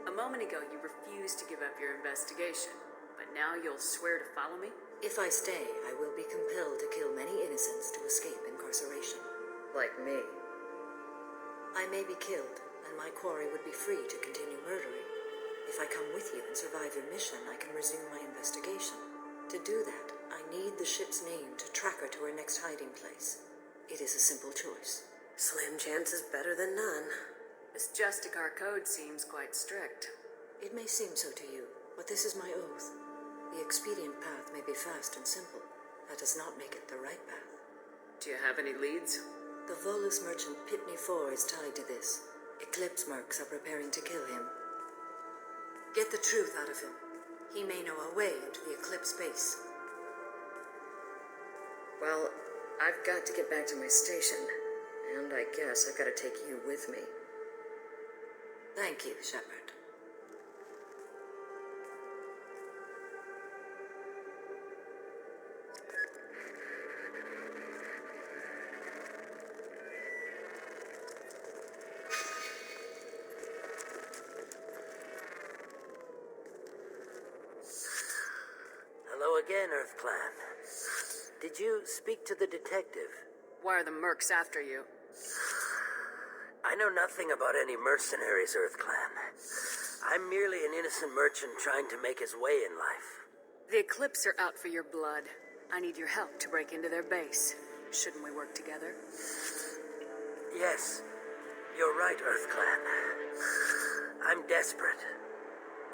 A moment ago, you refused to give up your investigation, but now you'll swear to follow me? If I stay, I will be compelled to kill many innocents to escape incarceration. Like me. I may be killed, and my quarry would be free to continue murdering. If I come with you and survive your mission, I can resume my investigation. To do that, I need the ship's name to track her to her next hiding place. It is a simple choice. Slim chance is better than none. This Justicar code seems quite strict. It may seem so to you, but this is my oath. The expedient path may be fast and simple. That does not make it the right path. Do you have any leads? The Volus merchant Pitney IV is tied to this. Eclipse mercs are preparing to kill him. Get the truth out of him. He may know a way into the Eclipse base. Well, I've got to get back to my station. And I guess I've got to take you with me. Thank you, Shepard. Hello again, Earth Clan. Did you speak to the detective? Why are the mercs after you? I know nothing about any mercenaries, Earth Clan. I'm merely an innocent merchant trying to make his way in life. The Eclipse are out for your blood. I need your help to break into their base. Shouldn't we work together? Yes, you're right, Earth Clan. I'm desperate.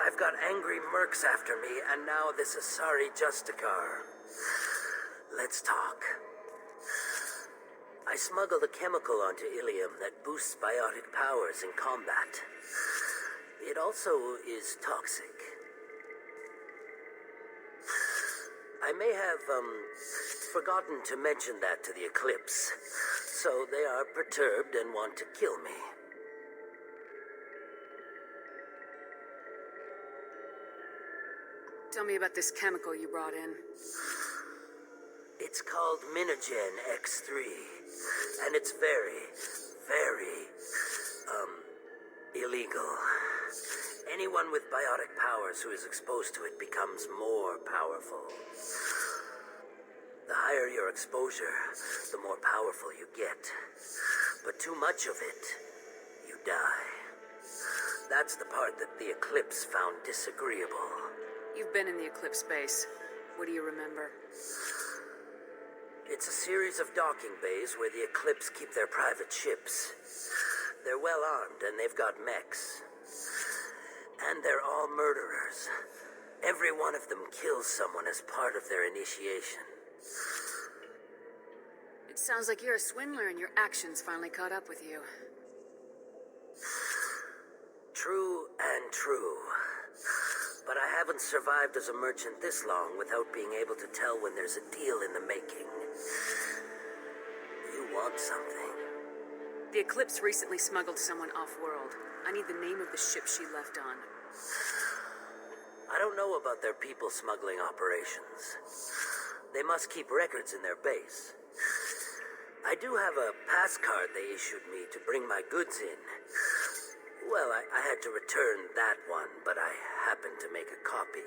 I've got angry mercs after me, and now this Asari Justicar. Let's talk. I smuggled a chemical onto Ilium that boosts biotic powers in combat. It also is toxic. I may have, forgotten to mention that to the Eclipse, so they are perturbed and want to kill me. Tell me about this chemical you brought in. It's called Minogen X3, and it's very, very, illegal. Anyone with biotic powers who is exposed to it becomes more powerful. The higher your exposure, the more powerful you get. But too much of it, you die. That's the part that the Eclipse found disagreeable. You've been in the Eclipse base. What do you remember? It's a series of docking bays where the Eclipse keep their private ships. They're well armed and they've got mechs. And they're all murderers. Every one of them kills someone as part of their initiation. It sounds like you're a swindler and your actions finally caught up with you. True and true. But I haven't survived as a merchant this long without being able to tell when there's a deal in the making. You want something? The Eclipse recently smuggled someone off-world. I need the name of the ship she left on. I don't know about their people smuggling operations. They must keep records in their base. I do have a pass card they issued me to bring my goods in. Well, I had to return that one, but I happened to make a copy.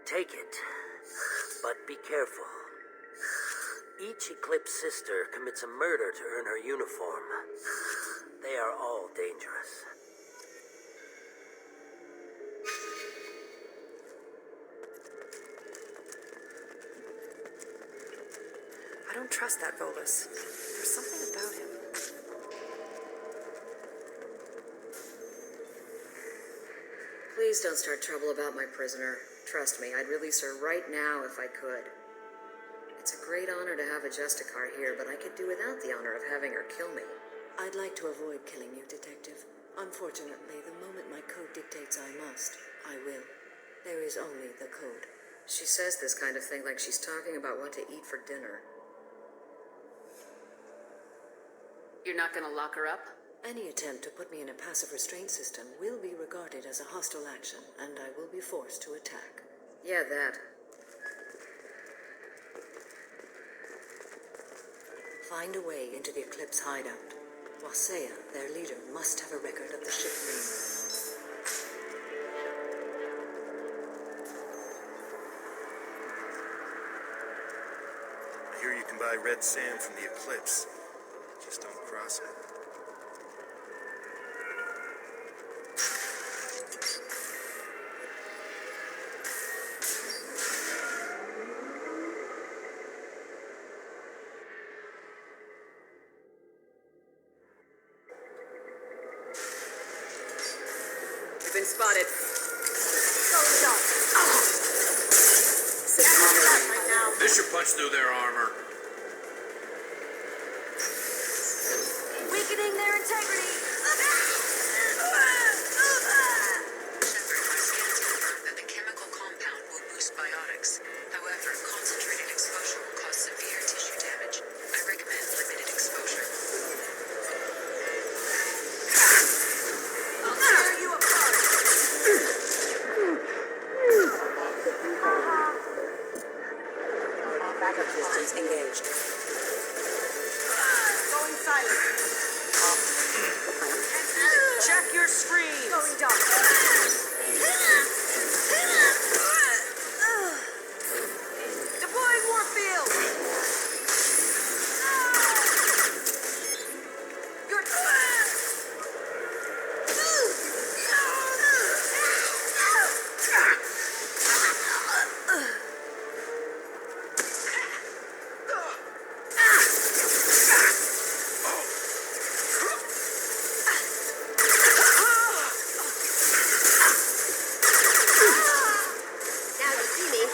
Take it, but be careful. Each Eclipse sister commits a murder to earn her uniform. They are all dangerous. I don't trust that Volus. There's something about Please don't start trouble about my prisoner. Trust me, I'd release her right now if I could. It's a great honor to have a Justicar here, but I could do without the honor of having her kill me. I'd like to avoid killing you, Detective. Unfortunately, the moment my code dictates I must, I will. There is only the code. She says this kind of thing like she's talking about what to eat for dinner. You're not gonna lock her up? Any attempt to put me in a passive restraint system will be regarded as a hostile action, and I will be forced to attack. Yeah, that. Find a way into the Eclipse hideout. Wasea, their leader, must have a record of the ship name. I hear you can buy red sand from the Eclipse. Just don't cross it. You've been spotted. This should punch through their armor. Weakening their integrity. That the chemical compound will boost biotics. However, concentrated exposure will cause severe tissue damage. I recommend limited exposure. I'll tear you apart. Backup systems engaged. Going silent. Check your screen. Going dark. Deploying warfield. You're Now you see me.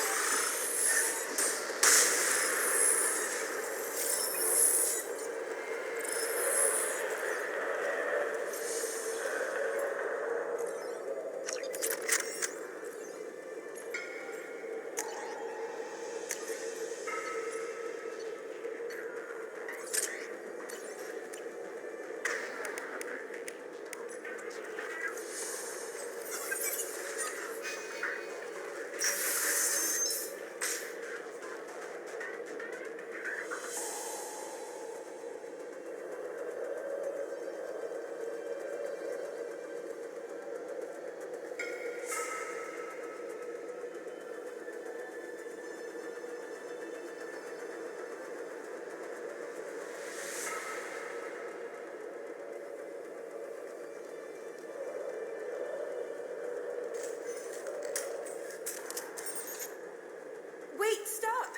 Wait, stop!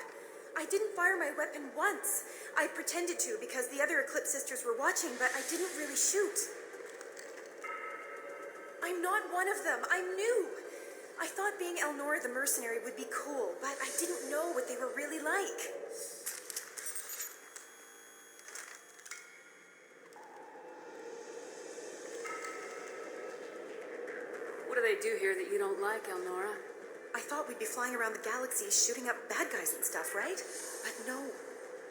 I didn't fire my weapon once. I pretended to because the other Eclipse sisters were watching, but I didn't really shoot. I'm not one of them. I'm new. I thought being Elnora the mercenary would be cool, but I didn't know what they were really like. What do they do here that you don't like, Elnora? I thought we'd be flying around the galaxy shooting up bad guys and stuff, right? But no.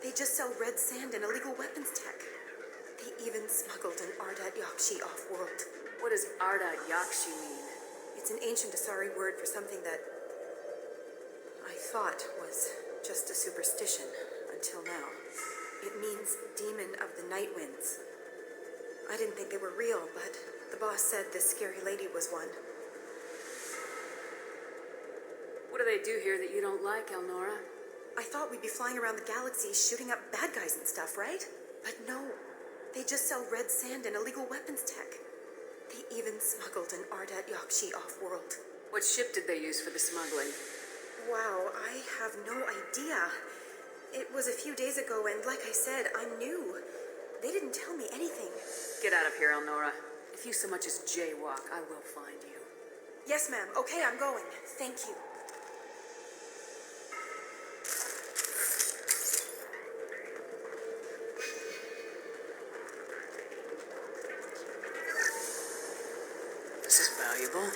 They just sell red sand and illegal weapons tech. They even smuggled an Ardat Yakshi off-world. What does Ardat Yakshi mean? It's an ancient Asari word for something that I thought was just a superstition until now. It means demon of the night winds. I didn't think they were real, but the boss said this scary lady was one. What do they do here that you don't like, Elnora? I thought we'd be flying around the galaxy shooting up bad guys and stuff, right? But no. They just sell red sand and illegal weapons tech. They even smuggled an Ardat Yakshi off-world. What ship did they use for the smuggling? Wow, I have no idea. It was a few days ago, and like I said, I'm new. They didn't tell me anything. Get out of here, Elnora. If you so much as jaywalk, I will find you. Yes, ma'am. Okay, I'm going. Thank you. This is valuable.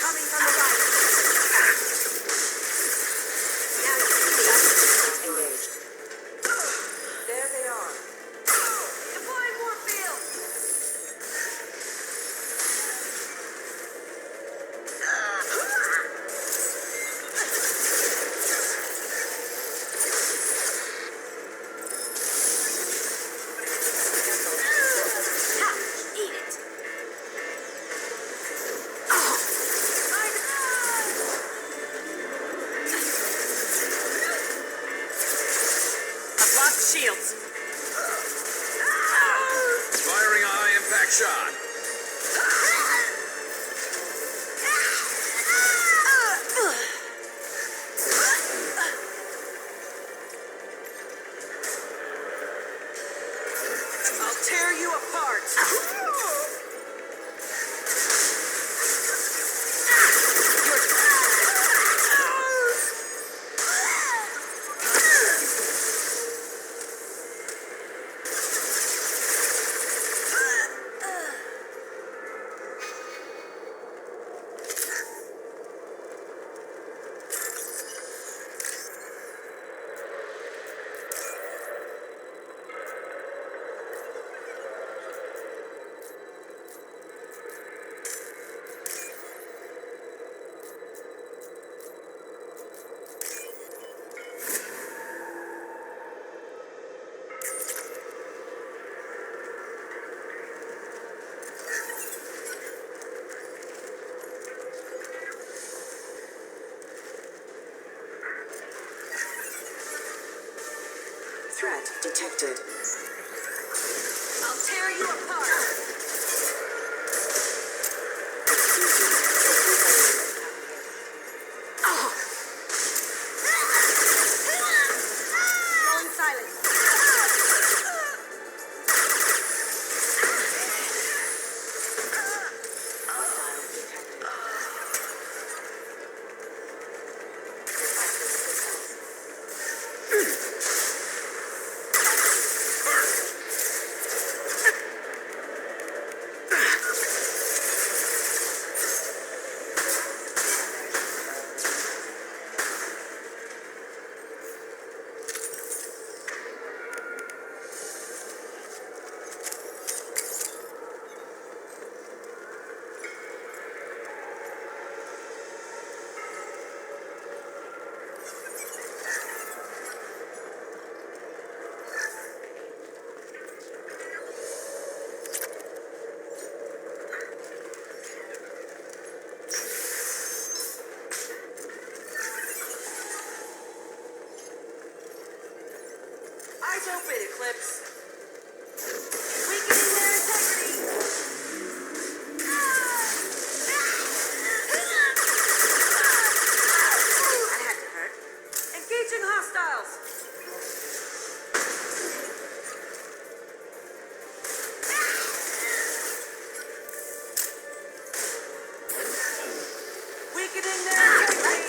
Coming from the right. Now you see the others engaged. There they are. Deploying Warfield! Eat it! I've lost shields. Firing a high impact shot. I'll tear you apart. Threat detected. I'll tear you apart! Going silent. Eyes open, Eclipse. Weakening their integrity! That had to hurt. Engaging hostiles. Weakening their integrity.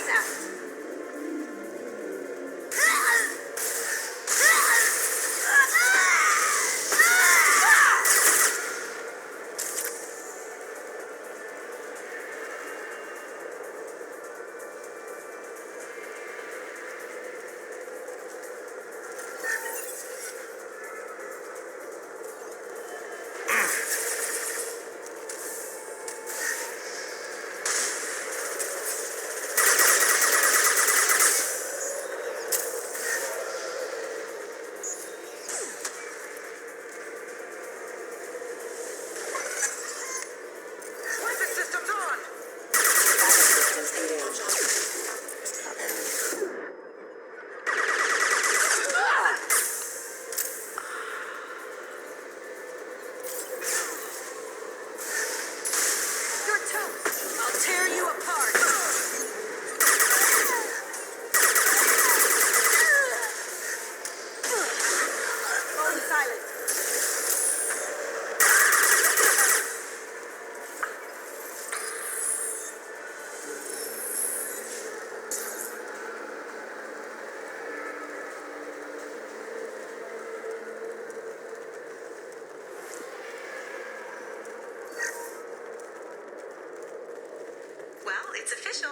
it's official.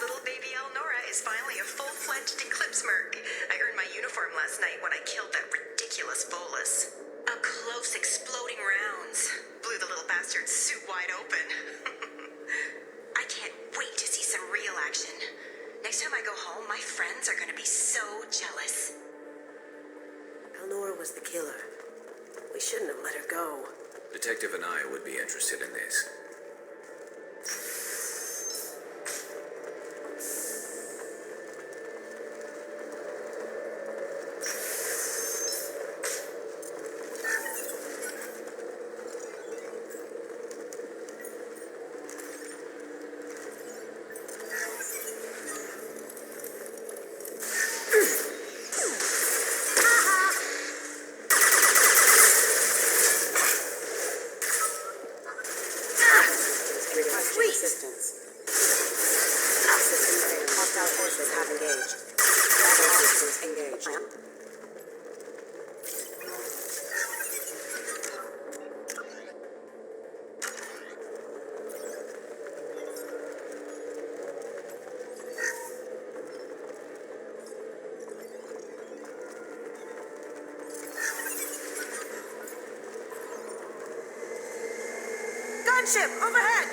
Little baby Elnora is finally a full-fledged Eclipse Merc. I earned my uniform last night when I killed that ridiculous Volus. Up close, exploding rounds. Blew the little bastard's suit wide open. I can't wait to see some real action. Next time I go home, my friends are gonna be so jealous. Elnora was the killer. We shouldn't have let her go. Detective Anaya would be interested in this. Assistance. System failed. Hostile forces have engaged. Battle systems engaged. Gunship overhead!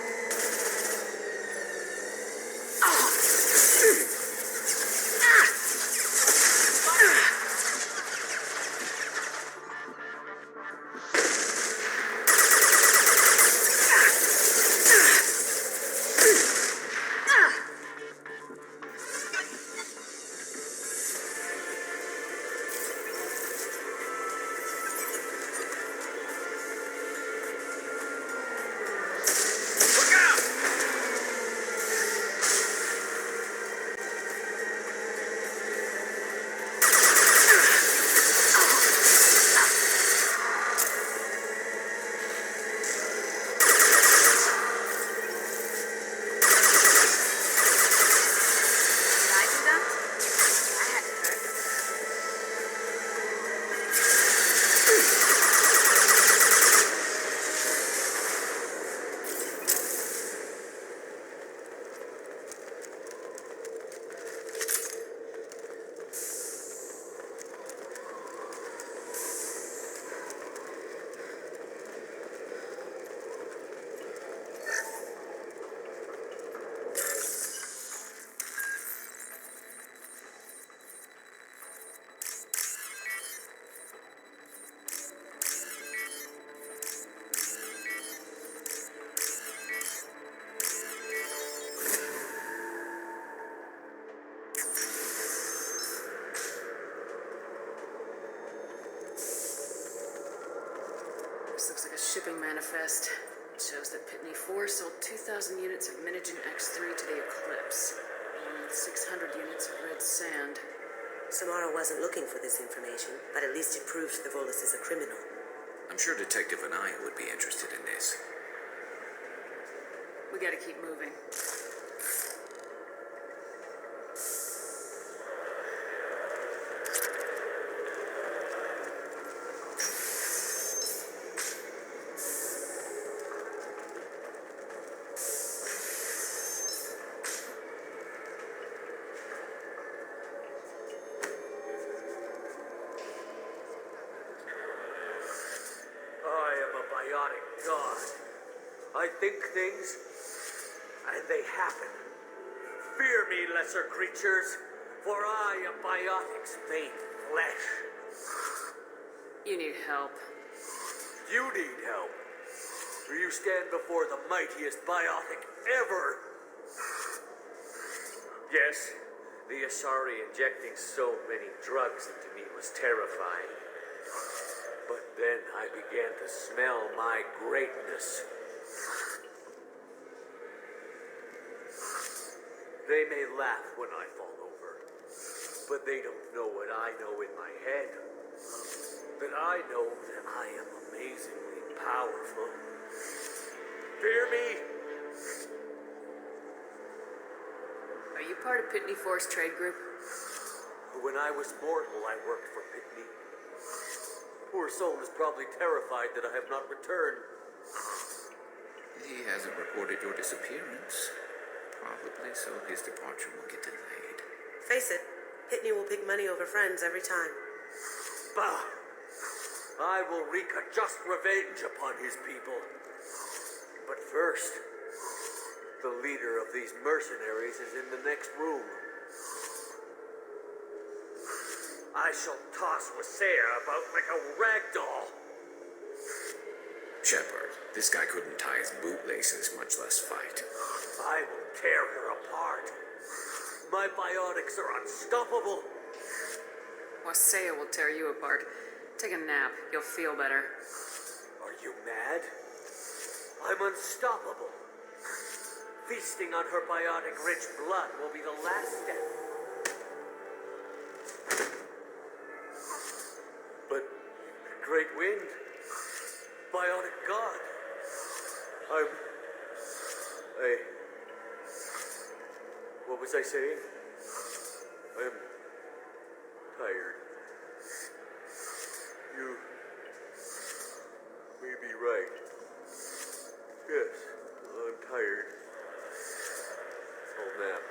This looks like a shipping manifest. It shows that Pitney 4 sold 2,000 units of Minigen X3 to the Eclipse, along with 600 units of red sand. Samara wasn't looking for this information, but at least it proves the Volus is a criminal. I'm sure Detective Anaya would be interested in this. We gotta keep moving. I am a biotic god. I think things, and they happen. Fear me, lesser creatures, for I am biotics made flesh. You need help. You need help. You stand before the mightiest biotic ever. Yes, the Asari injecting so many drugs into me was terrifying. But then I began to smell my greatness. They may laugh when I fall over, but they don't know what I know in my head. That I know that I am amazingly powerful. Fear me? Are you part of Pitney 4's trade group? When I was mortal, I worked for Pitney. Poor soul is probably terrified that I have not returned. He hasn't reported your disappearance. probably, so his departure will get delayed. Face it, Pitney will pick money over friends every time. Bah! I will wreak a just revenge upon his people. But first, the leader of these mercenaries is in the next room. I shall toss Wasea about like a rag doll. Shepard, this guy couldn't tie his bootlaces, much less fight. I will tear her apart. My biotics are unstoppable. Wasea will tear you apart. Take a nap. You'll feel better. Are you mad? I'm unstoppable. Feasting on her biotic-rich blood will be the last step. But, Great Wind, Biotic God, what was I saying? I'm tired. You may be right. Yes, I'm tired. I'll nap.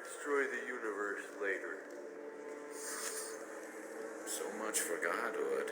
Destroy the universe later. So much for Godhood.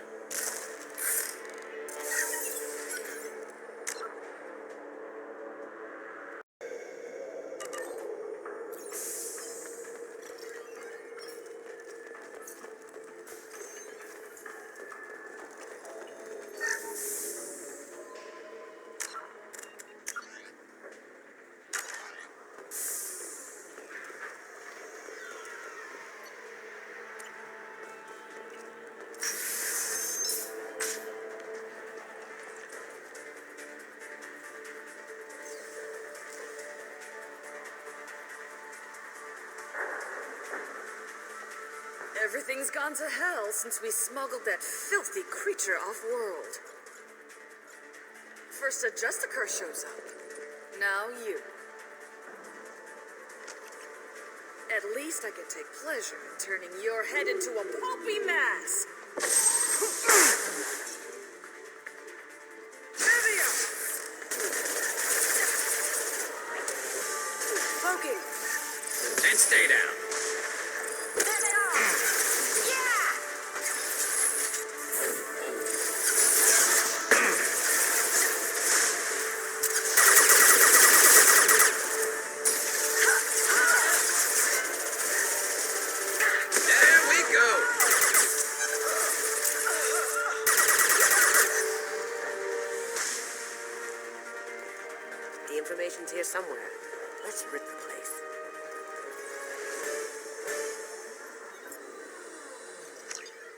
Everything's gone to hell since we smuggled that filthy creature off-world. First a Justicar shows up. Now you. At least I can take pleasure in turning your head into a pulpy mass. Livia! Poking. And stay down. The information's here somewhere. Let's rip the place.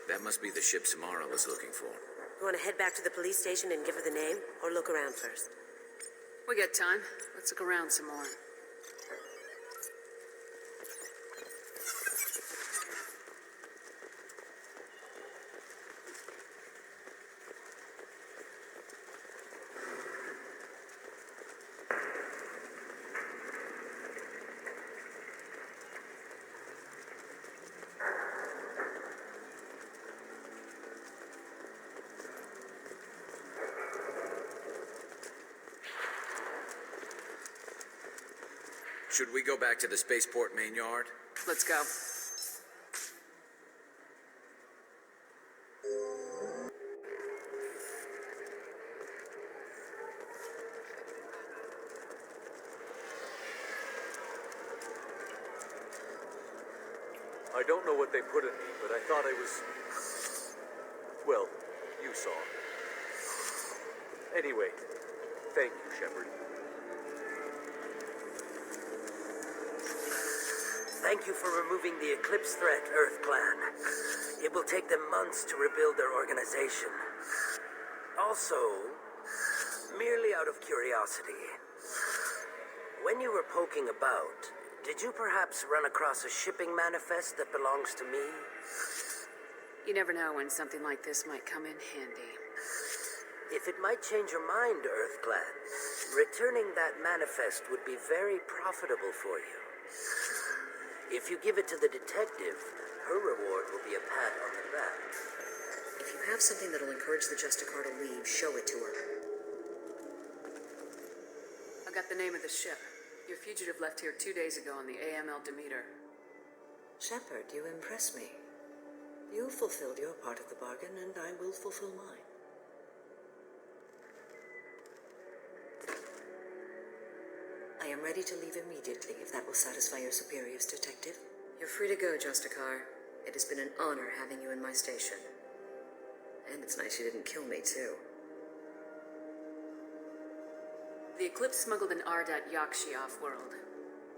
That must be the ship Samara was looking for. You want to head back to the police station and give her the name, or look around first? We got time. Let's look around some more. Should we go back to the spaceport main yard? Let's go. I don't know what they put in me, but I thought I was... Well, you saw. Anyway, thank you, Shepard. Thank you for removing the Eclipse threat, Earth Clan. It will take them months to rebuild their organization. Also, merely out of curiosity, when you were poking about, did you perhaps run across a shipping manifest that belongs to me? You never know when something like this might come in handy. If it might change your mind, Earth Clan, returning that manifest would be very profitable for you. If you give it to the detective, her reward will be a pat on the back. If you have something that'll encourage the Justicar to leave, show it to her. I got the name of the ship. Your fugitive left here 2 days ago on the AML Demeter. Shepard, you impress me. You fulfilled your part of the bargain, and I will fulfill mine. I am ready to leave immediately, if that will satisfy your superiors, Detective. You're free to go, Justicar. It has been an honor having you in my station. And it's nice you didn't kill me, too. The Eclipse smuggled an Ardat Yakshi off-world.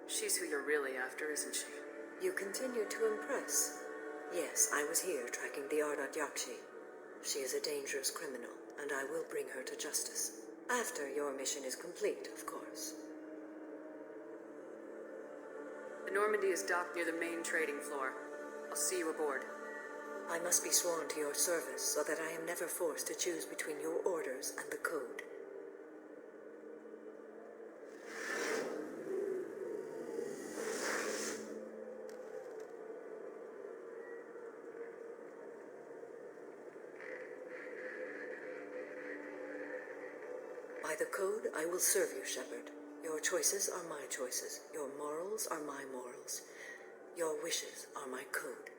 She's who you're really after, isn't she? You continue to impress. Yes, I was here tracking the Ardat Yakshi. She is a dangerous criminal, and I will bring her to justice. After your mission is complete, of course. The Normandy is docked near the main trading floor. I'll see you aboard. I must be sworn to your service so that I am never forced to choose between your orders and the code. By the code, I will serve you, Shepard. Your choices are my choices. Your morals are my morals. Your wishes are my code.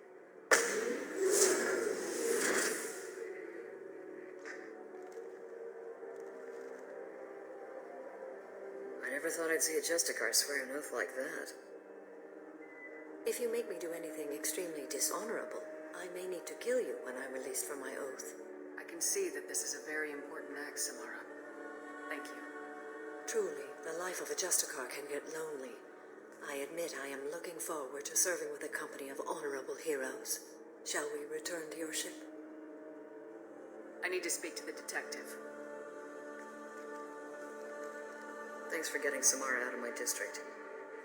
I never thought I'd see a Justicar swear an oath like that. If you make me do anything extremely dishonorable, I may need to kill you when I'm released from my oath. I can see that this is a very important act, Samara. Thank you. Truly, the life of a Justicar can get lonely. I admit I am looking forward to serving with a company of honorable heroes. Shall we return to your ship? I need to speak to the detective. Thanks for getting Samara out of my district.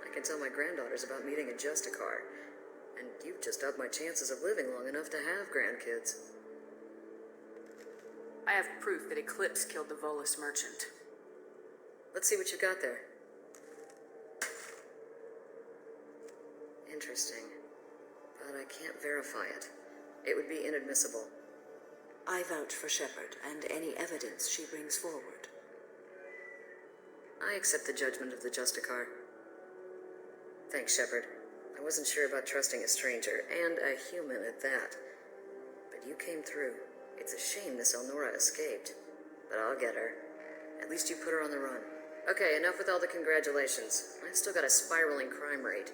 I can tell my granddaughters about meeting a Justicar, and you've just upped my chances of living long enough to have grandkids. I have proof that Eclipse killed the Volus merchant. Let's see what you got there. Interesting. But I can't verify it. It would be inadmissible. I vouch for Shepard and any evidence she brings forward. I accept the judgment of the Justicar. Thanks, Shepard. I wasn't sure about trusting a stranger, and a human at that. But you came through. It's a shame this Elnora escaped. But I'll get her. At least you put her on the run. Okay, enough with all the congratulations. I've still got a spiraling crime rate.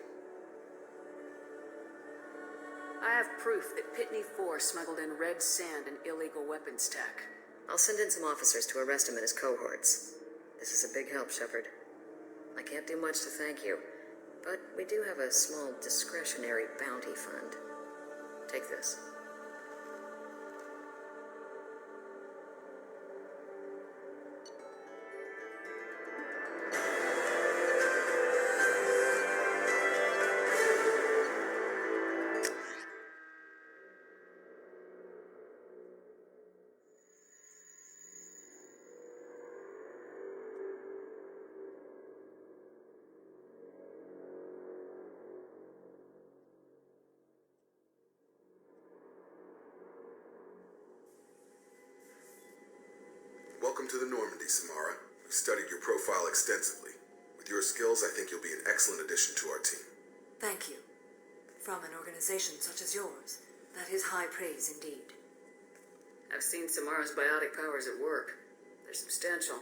I have proof that Pitney 4 smuggled in red sand and illegal weapons tech. I'll send in some officers to arrest him and his cohorts. This is a big help, Shepard. I can't do much to thank you, but we do have a small discretionary bounty fund. Take this. Welcome to the Normandy, Samara. We've studied your profile extensively. With your skills, I think you'll be an excellent addition to our team. Thank you. From an organization such as yours, that is high praise indeed. I've seen Samara's biotic powers at work. They're substantial.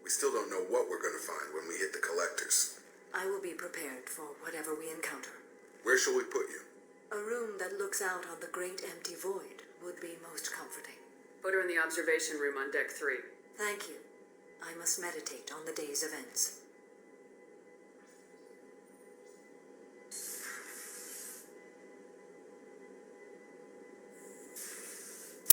We still don't know what we're going to find when we hit the collectors. I will be prepared for whatever we encounter. Where shall we put you? A room that looks out on the great empty void would be most comforting. Put her in the observation room on deck 3. Thank you. I must meditate on the day's events.